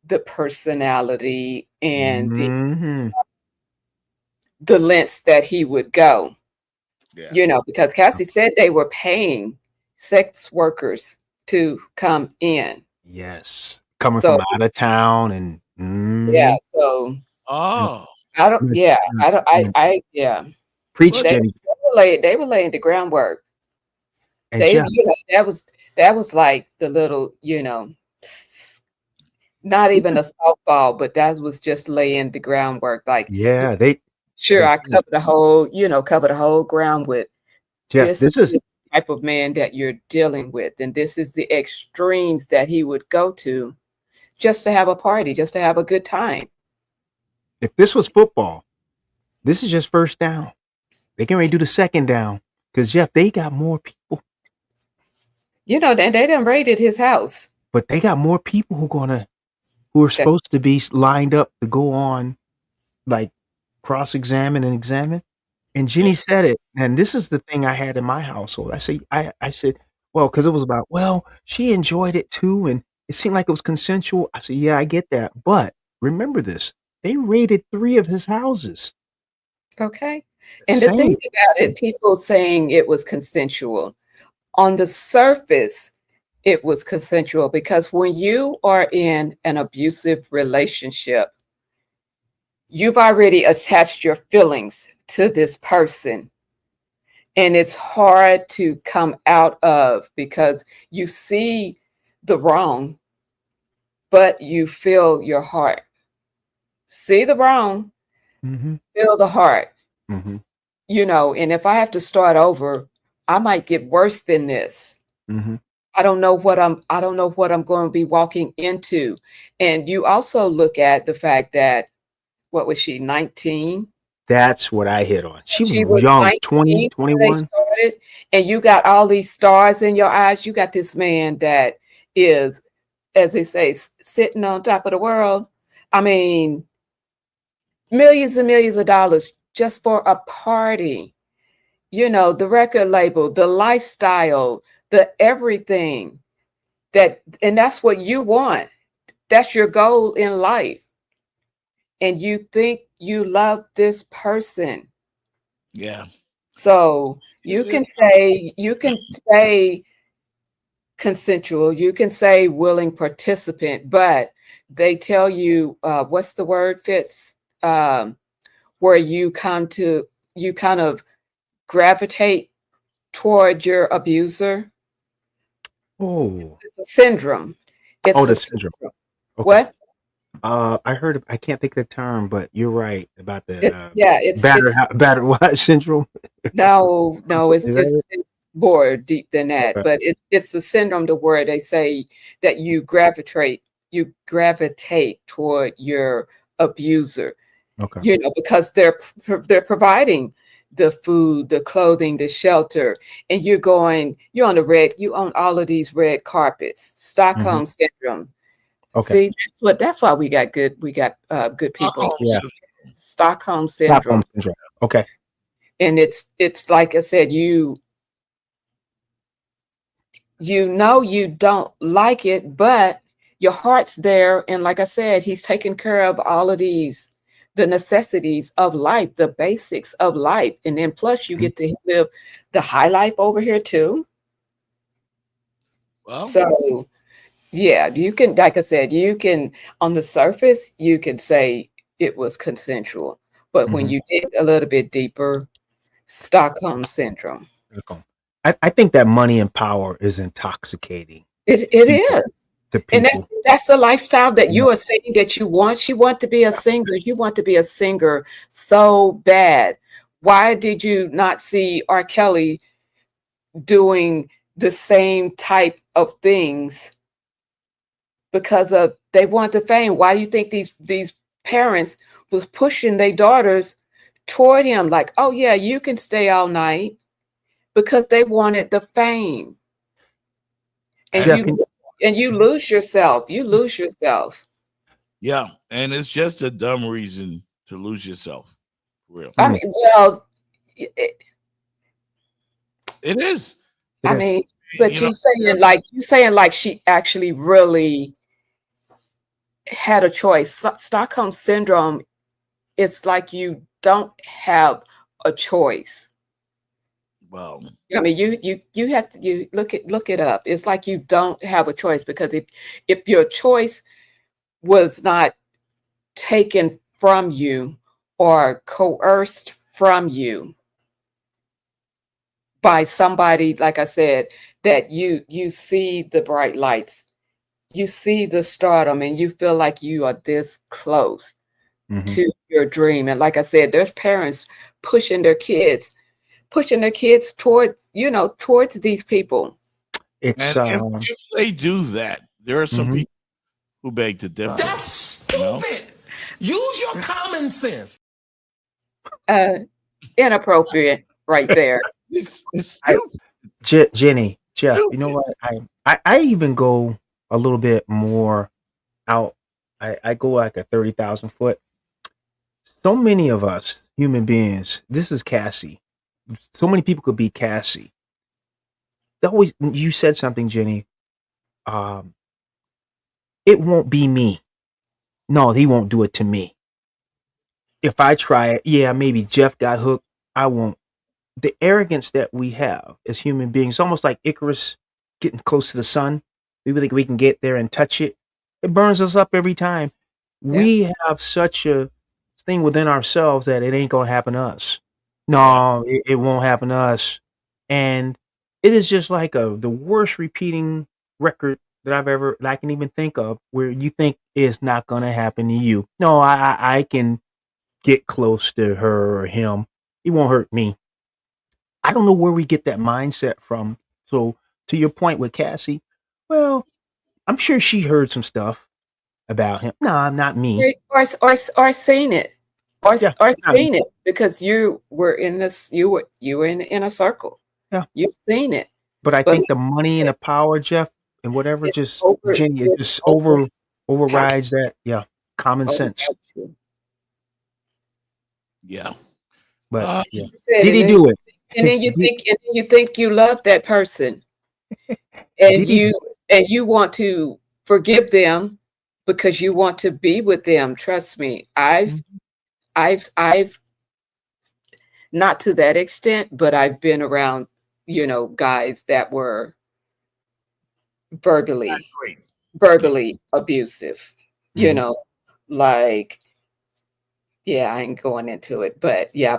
the personality and the lengths that he would go. Yeah. You know, because Cassie said they were paying sex workers to come in. Yes, coming So from out of town and yeah, so Oh, I don't. Yeah, I don't. Yeah. Preach, They, Jenny. they were laying the groundwork. And They, Jeff, you know, that was like the little, you know, not even a softball, but that was just laying the groundwork. Like, yeah, they sure, I Jeff, cover the whole ground with Jeff, this is the type of man that you're dealing with, and this is the extremes that he would go to just to have a party, just to have a good time. if this was football, this is just first down. They can ready to do the second down because Jeff, they got more people, You know, they done raided his house. but they got more people who are supposed to be lined up to go on, like cross-examine and examine. And Jenny said it, and this is the thing I had in my household. I said, well, because it was about, well, she enjoyed it too, and it seemed like it was consensual. I said, yeah, I get that, but remember this: they raided 3 of his houses. Okay. And the thing about it, people saying it was consensual. On the surface, it was consensual because when you are in an abusive relationship, you've already attached your feelings to this person. And it's hard to come out of because you see the wrong, but you feel your heart. See the wrong, feel the heart. You know, and if I have to start over, I might get worse than this. I don't know what I'm going to be walking into. And you also look at the fact that, what was she, 19? That's what I hit on. She was was young, 19 20, when they 21. started, and you got all these stars in your eyes. You got this man that is, as they say, sitting on top of the world. I mean, millions and millions of dollars just for a party. You know, the record label, the lifestyle, the everything and that's what you want. That's your goal in life. And you think you love this person. yeah. So you can say consensual, you can say willing participant, but they tell you what's the word, Fitz? Where you kind of gravitate toward your abuser. Oh, It's a syndrome. It's the a syndrome. Okay. What? I heard. I can't think of the term, but you're right about the it's battered what syndrome. No, Is that it's more deep than that. Okay. But it's a syndrome to where they say that you gravitate toward your abuser. Okay. You know, because they're providing the food, the clothing, the shelter, and you own all of these red carpets. Stockholm syndrome. Okay. See, that's why we got good people. Yeah. Stockholm syndrome. Stockholm syndrome. Okay. And it's like I said, you know you don't like it, but your heart's there. And like I said, he's taking care of all of these, the necessities of life, the basics of life. And then plus you get to live the high life over here too. Well, so yeah, you can, like I said, you can, on the surface, you can say it was consensual. But when you dig a little bit deeper, Stockholm syndrome. I think that money and power is intoxicating. It is. To And people. that's the lifestyle that you are saying that you want. You want to be a singer. You want to be a singer so bad. Why did you not see R. Kelly doing the same type of things? Because they want the fame. Why do you think these parents was pushing their daughters toward him? Like, oh yeah, you can stay all night, because they wanted the fame. And you lose yourself. You lose yourself. Yeah, and it's just a dumb reason to lose yourself. For real. I mean, well, it is. I mean, but you saying like she actually really had a choice. Stockholm syndrome, it's like you don't have a choice. Well, I mean, you have to look it up. It's like you don't have a choice, because if your choice was not taken from you or coerced from you by somebody, like I said, that you see the bright lights, you see the stardom, and you feel like you are this close to your dream. And like I said, there's parents pushing their kids towards, towards these people. It's and if they do that, there are some people who beg to differ. That's stupid. Use your common sense. Inappropriate right there. It's Jenny, Jeff, you know what? I even go a little bit more out. I go like a 30,000 foot. So many of us human beings, this is Cassie. So many people could be Cassie. You said something, Jenny. It won't be me. No, he won't do it to me. If I try it, yeah, maybe Jeff got hooked. I won't. The arrogance that we have as human beings, almost like Icarus getting close to the sun. We think we can get there and touch it. It burns us up every time. Yeah. We have such a thing within ourselves that it ain't gonna happen to us. No, it won't happen to us. And it is just like the worst repeating record that I can even think of, where you think it's not gonna happen to you. No, I can get close to her or him. It won't hurt me. I don't know where we get that mindset from. So to your point with Cassie, well, I'm sure she heard some stuff about him. No, not me. Or seen it. Or seen it, because you were in this, you were in a circle. Yeah. You've seen it. But I think the money and the power, Jeff, and whatever, just overrides that. Yeah. Common sense. Yeah. But yeah. Did he do it? And then you think you love that person. And you want to forgive them because you want to be with them. Trust me. I've not to that extent, but I've been around, guys that were verbally abusive, like, yeah, I ain't going into it, but yeah,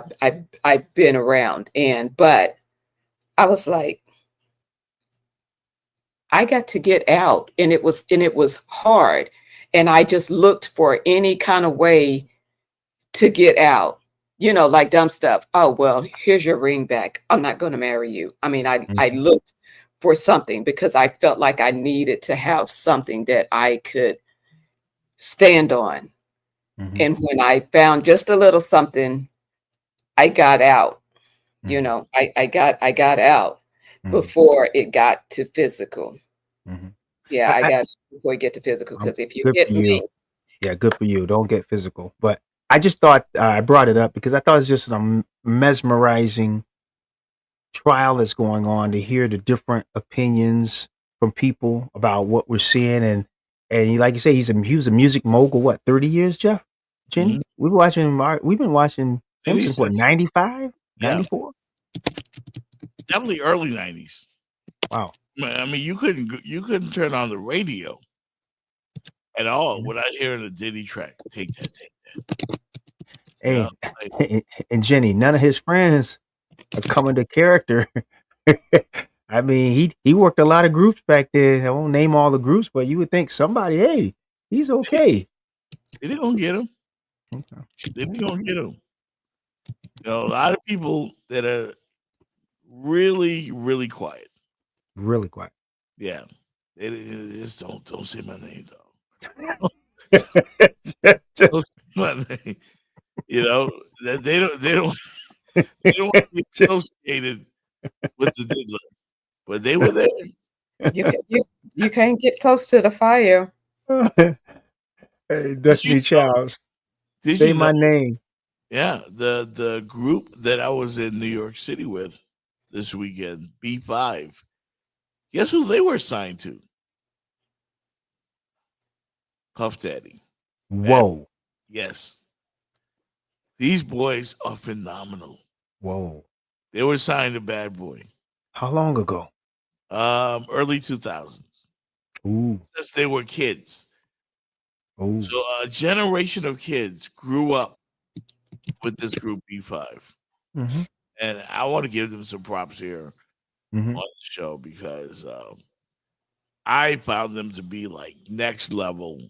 I've been around, but I was like, I got to get out, and it was hard, and I just looked for any kind of way to get out, like dumb stuff. Oh, well, here's your ring back. I'm not going to marry you. I mean, I looked for something because I felt like I needed to have something that I could stand on. And when I found just a little something, I got out. I got out before it got to physical. Yeah, I got before it get to physical, because if you get me, yeah, good for you. Don't get physical. But I just thought I brought it up because I thought it's just a mesmerizing trial that's going on, to hear the different opinions from people about what we're seeing. And like you say, he was a music mogul. What, 30 years, Jeff? Jenny, we've been watching him since what, 95, 94? Definitely early 90s. Wow. I mean, you couldn't turn on the radio at all without hearing a Diddy track. Take that. Hey, and Jenny, none of his friends are coming to character. I mean, he worked a lot of groups back there. I won't name all the groups, but you would think somebody, hey, he's okay. They gonna get him. Okay. They gonna get him. A lot of people that are really, really quiet. Really quiet. Yeah. They just don't say my name, though. Don't say my name. They don't want to be associated with the Diddler, but they were there. You can't get close to the fire. Hey, Destiny Childs, say my name. Yeah, the group that I was in New York City with this weekend, B5. Guess who they were signed to? Puff Daddy. Whoa. Yes. These boys are phenomenal. Whoa. They were signed to Bad Boy. How long ago? Early 2000s. Ooh. Since they were kids. Ooh. So a generation of kids grew up with this group B5. Mm-hmm. And I want to give them some props here Mm-hmm. on the show because I found them to be like next level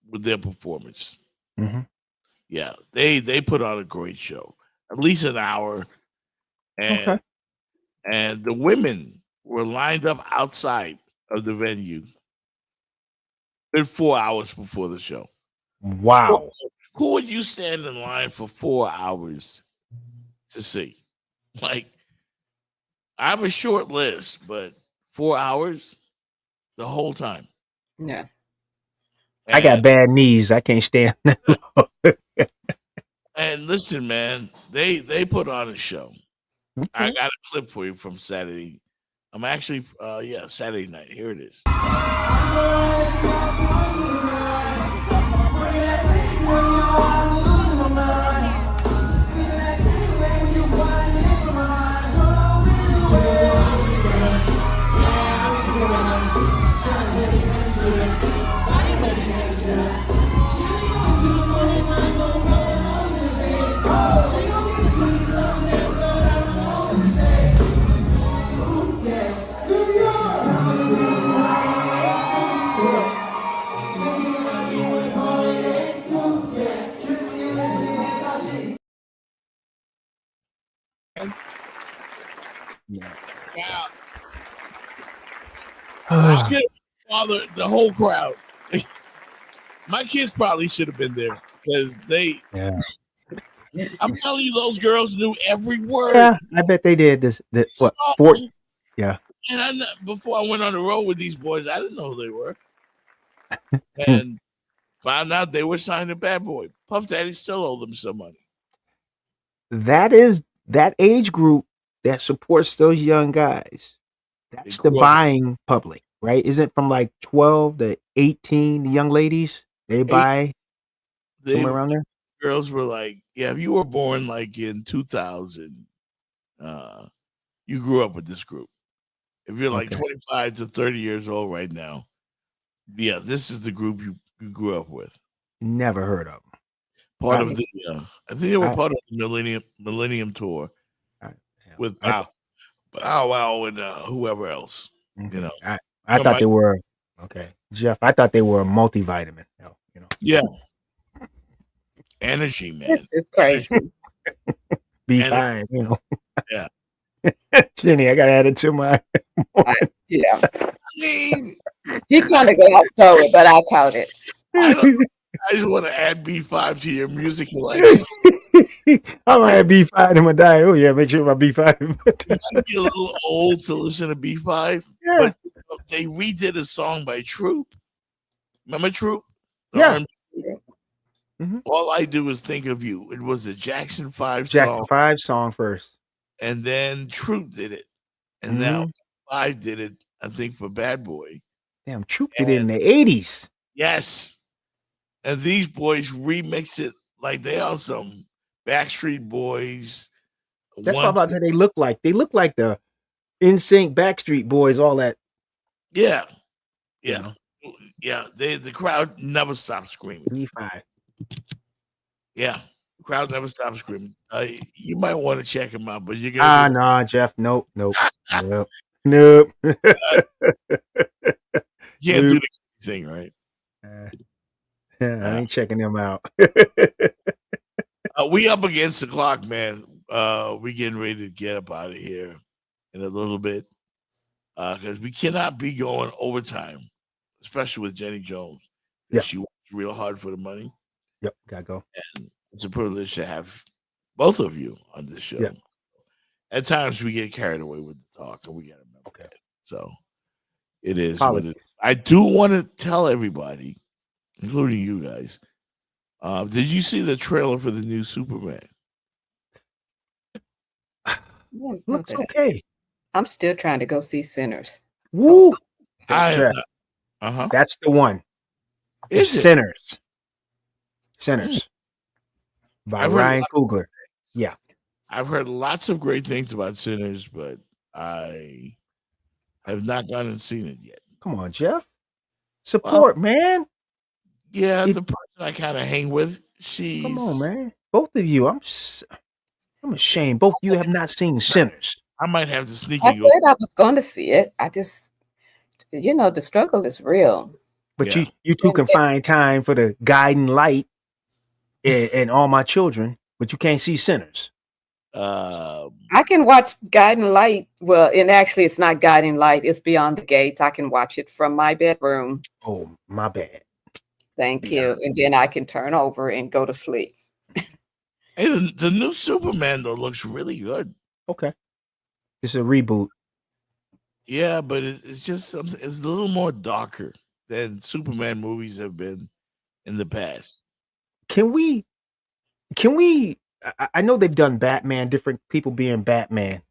with their performance. Mm-hmm. Yeah, they put on a great show, at least an hour, and and the women were lined up outside of the venue good 4 hours before the show. Wow. Who would you stand in line for 4 hours to see? Like, I have a short list, but 4 hours the whole time. Yeah. I got bad knees. I can't stand that long. And listen, man, they put on a show. I got a clip for you from Saturday. I'm actually Saturday night. Here it is. Wow. I could bother the whole crowd. My kids probably should have been there because they. Yeah. I'm telling you, those girls knew every word. Yeah, I bet they did this. What? Yeah. And before I went on the road with these boys, I didn't know who they were, and found out they were signed to Bad Boy. Puff Daddy still owe them some money. That is that age group that supports those young guys. That's the buying public, right? Isn't from like 12 to 18, the young ladies, they buy somewhere around there? Girls were like, yeah, if you were born like in 2000, you grew up with this group. If you're like 25 to 30 years old right now, yeah, this is the group you grew up with. Never heard of them. Part of the, I think they were part of the Millennium Tour with Bow Wow and whoever else. You know, I thought they were Jeff. I thought they were a multivitamin. You know, yeah, energy, man. It's crazy. B5, you know. Yeah, Jenny, I gotta add it to my. Yeah, he kind of got story, but I caught it. I just want to add B5 to your music collection. I'm gonna add B5 in my diet. Oh yeah, make sure my B5. Might be a little old to listen to B5, but they redid a song by Troop. Remember Troop? Yeah. All I do is think of you. It was a Jackson 5 Jackson 5 song first, and then Troop did it, and now 5 did it. I think for Bad Boy. Damn, Troop did it in the 80s. Yes, and these boys remix it like they are some Backstreet Boys. That's what I'm about to say. They look like the NSYNC, Backstreet Boys, all that. Yeah. The crowd never stopped screaming. B5. Yeah, the crowd never stopped screaming. You might want to check them out, but you're gonna. Nah, Jeff. Nope. Nope. You can't do the thing, right? I ain't checking them out. We up against the clock, man. We getting ready to get up out of here in a little bit because we cannot be going overtime, especially with Jenny Jones. Yeah. She works real hard for the money. Yep, gotta go. And it's a privilege to have both of you on this show. Yeah. At times we get carried away with the talk, and we got to remember that. So it is what it is. I do want to tell everybody, including you guys, did you see the trailer for the new Superman? Looks okay. I'm still trying to go see Sinners. Woo! That's the one. Is Sinners. Sinners. by I've heard Ryan Coogler. Yeah. I've heard lots of great things about Sinners, but I have not gone and seen it yet. Come on, Jeff. Support, man. Yeah, the person I kind of hang with, she's. Come on, man. Both of you. I'm ashamed. Both of you have not seen Sinners. I might have to sneak I and said go. I was going to see it. I just, the struggle is real. But you two can find time for the guiding light and All My Children, but you can't see Sinners. I can watch Guiding Light. Well, and actually, it's not Guiding Light. It's Beyond the Gates. I can watch it from my bedroom. Oh, my bad. Thank you. And then I can turn over and go to sleep. Hey, the new Superman though looks really good. Okay, it's a reboot. Yeah, but it's just something. It's a little more darker than Superman movies have been in the past. Can we? I know they've done Batman, different people being Batman,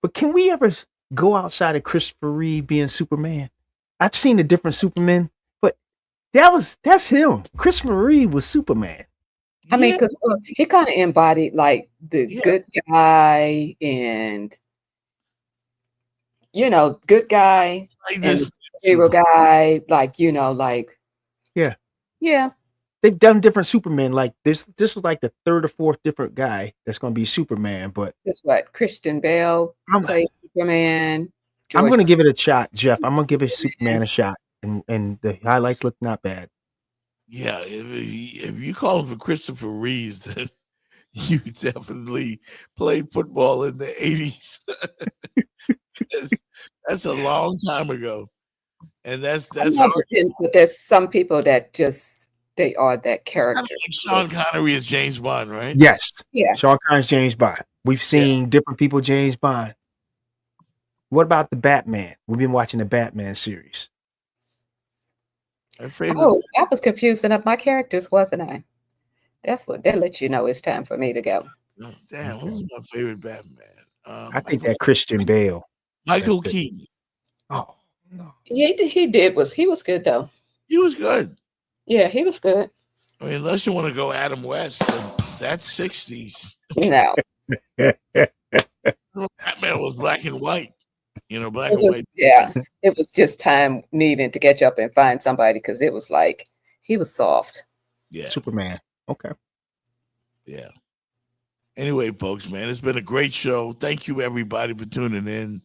but can we ever go outside of Christopher Reeve being Superman? I've seen the different Supermen, but that's him. Christopher Reeve was Superman. I mean, because he kind of embodied like the good guy and good guy and hero guy, like yeah. They've done different Supermen. Like this is like the third or fourth different guy that's going to be Superman. But guess what? Christian Bale played Superman. I'm going to give it a shot, Jeff. I'm going to give it Superman a shot, and the highlights look not bad. Yeah, if you call him for Christopher Reeves, then you definitely played football in the 80s. that's a long time ago, and that's but there's some people that just they are that character. Like Sean Connery is James Bond, right? Yes. Yeah. Sean Connery's James Bond. We've seen different people James Bond. What about the Batman? We've been watching the Batman series. Oh, I was confusing up my characters, wasn't I? That lets you know it's time for me to go. Oh, damn, who's my favorite Batman? I think that Christian Bale. Michael Keaton. Oh no. He was good though. He was good. Yeah, he was good. I mean, unless you want to go Adam West, that's 60s. No. Batman was black and white. Black and white. Yeah, it was just time needing to catch up and find somebody because it was like he was soft. Yeah. Superman. Okay. Yeah. Anyway, folks, man, it's been a great show. Thank you, everybody, for tuning in.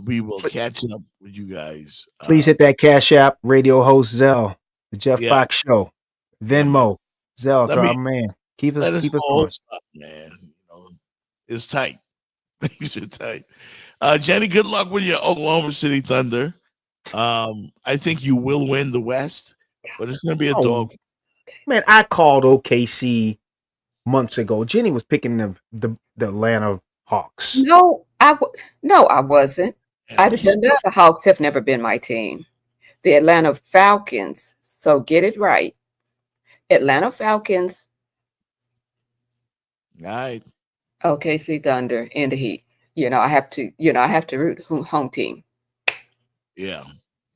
We will catch up with you guys. Please hit that Cash App, radio host Zell, the Jeff Fox Show, Venmo, Zell, man. Keep us going. Up, man. It's tight. Things are tight. Jenny, good luck with your Oklahoma City Thunder. I think you will win the West, but it's going to be a dog. Man, I called OKC months ago. Jenny was picking the Atlanta Hawks. No, I wasn't. The Hawks have never been my team. The Atlanta Falcons. So get it right. Atlanta Falcons. All right. OKC Thunder and the Heat. I have to root home team. Yeah.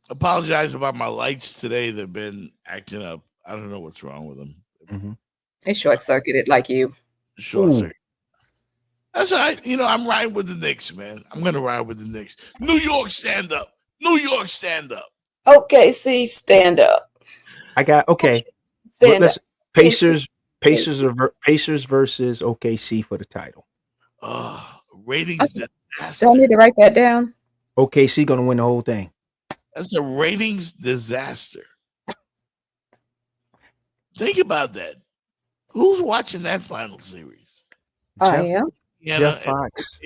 Apologize about my lights today. They've been acting up. I don't know what's wrong with them. Mm-hmm. They short-circuited like you. Short-circuit. That's all right. I'm riding with the Knicks, man. I'm going to ride with the Knicks. New York, stand up. New York, stand up. OKC, stand up. I got, okay. Stand up. Pacers versus OKC for the title. Ratings disaster. Do I need to write that down? OKC going to win the whole thing. That's a ratings disaster. Think about that. Who's watching that final series? I am. Jeff Fox.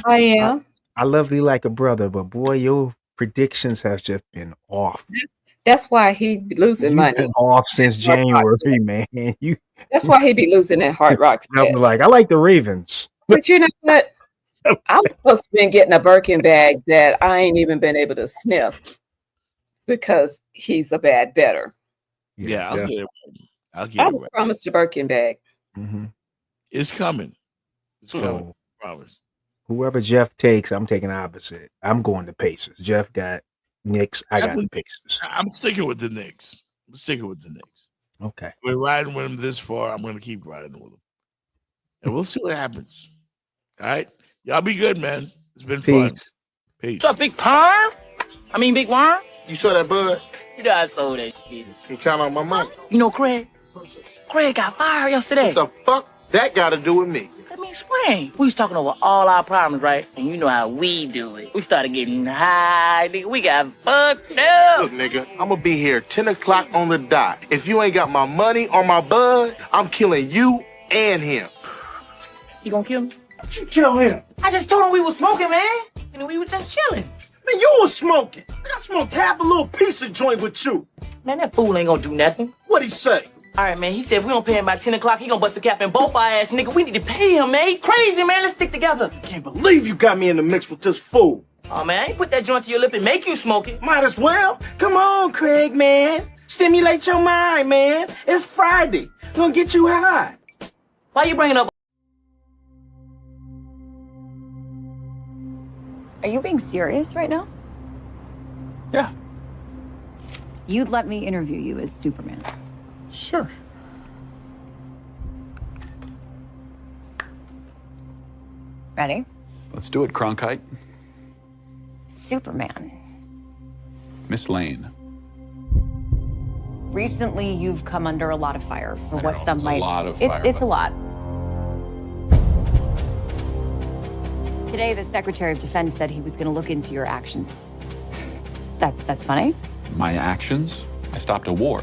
I am. I love you like a brother, but boy, your predictions have just been off. That's why he be losing money. Been off since January, man. That's why he be losing at Hard Rock. I was like, I like the Ravens. But you know what? I'm supposed to be getting a Birkin bag that I ain't even been able to sniff because he's a bad better. Yeah, I'll get it. I was promised a Birkin bag. Mm-hmm. It's coming. It's coming. Promise. Whoever Jeff takes, I'm taking opposite. I'm going to Pacers. Jeff got Knicks. I got the Pacers. I'm sticking with the Knicks. Okay. I've been riding with him this far. I'm going to keep riding with him. And we'll see what happens. All right? Y'all be good, man. It's been fun. Peace. What's up, Big Perm? I mean, Big Worm? You saw that, bud? You know I sold that shit. You count on my money. You know Craig? Craig got fired yesterday. What the fuck that got to do with me? Let me explain. We was talking over all our problems, right? And you know how we do it. We started getting high, nigga. We got fucked up. Look, nigga, I'm going to be here 10 o'clock on the dot. If you ain't got my money or my bud, I'm killing you and him. You gonna kill me? You kill him. I just told him we was smoking, man. And we was just chilling. Man, you was smoking. I smoked half a little piece of joint with you. Man, that fool ain't gonna do nothing. What'd he say? All right, man, he said if we don't pay him by 10 o'clock, he gonna bust a cap in both our ass, nigga. We need to pay him, man. He crazy, man. Let's stick together. Can't believe you got me in the mix with this fool. Oh, man, I ain't put that joint to your lip and make you smoke it. Might as well. Come on, Craig, man. Stimulate your mind, man. It's Friday. Gonna get you high. Why you bringing up? Are you being serious right now? Yeah. You'd let me interview you as Superman. Sure. Ready? Let's do it, Cronkite. Superman. Miss Lane. Recently, you've come under a lot of fire for what know, some it's a might. lot of it's fire, it's a lot. Today, the Secretary of Defense said he was going to look into your actions. That's funny. My actions? I stopped a war.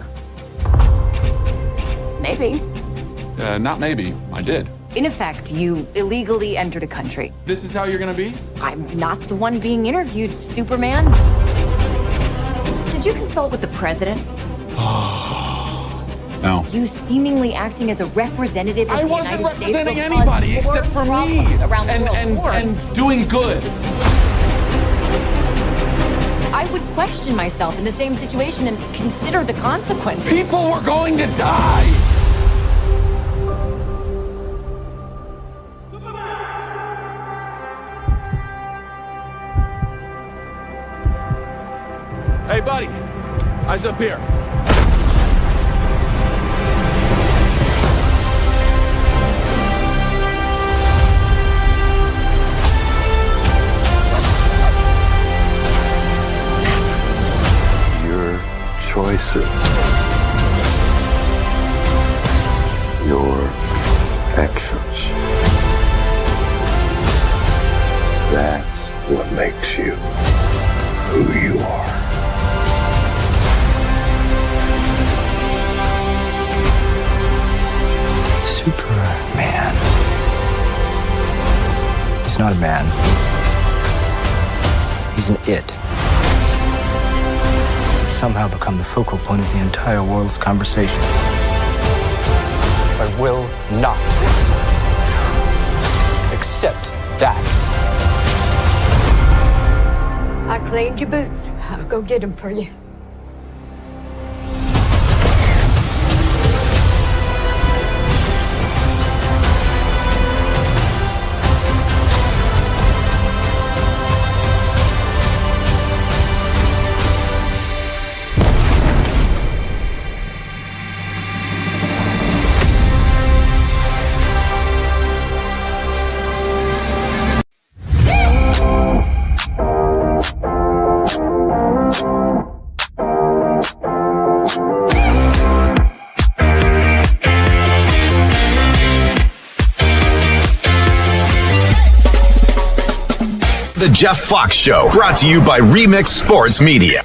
Maybe. Not maybe. I did. In effect, you illegally entered a country. This is how you're gonna be? I'm not the one being interviewed, Superman. Did you consult with the president? No. You seemingly acting as a representative of I the wasn't United States will representing cause anybody more except for me. problems around the world. And doing good. I would question myself in the same situation and consider the consequences. People were going to die. Hey, buddy. Eyes up here. Your choices, your actions, that's what makes you who you are. Superman. He's not a man. He's an it. He's somehow become the focal point of the entire world's conversation. I will not accept that. I cleaned your boots. I'll go get them for you. The Jeff Fox Show, brought to you by Remix Sports Media.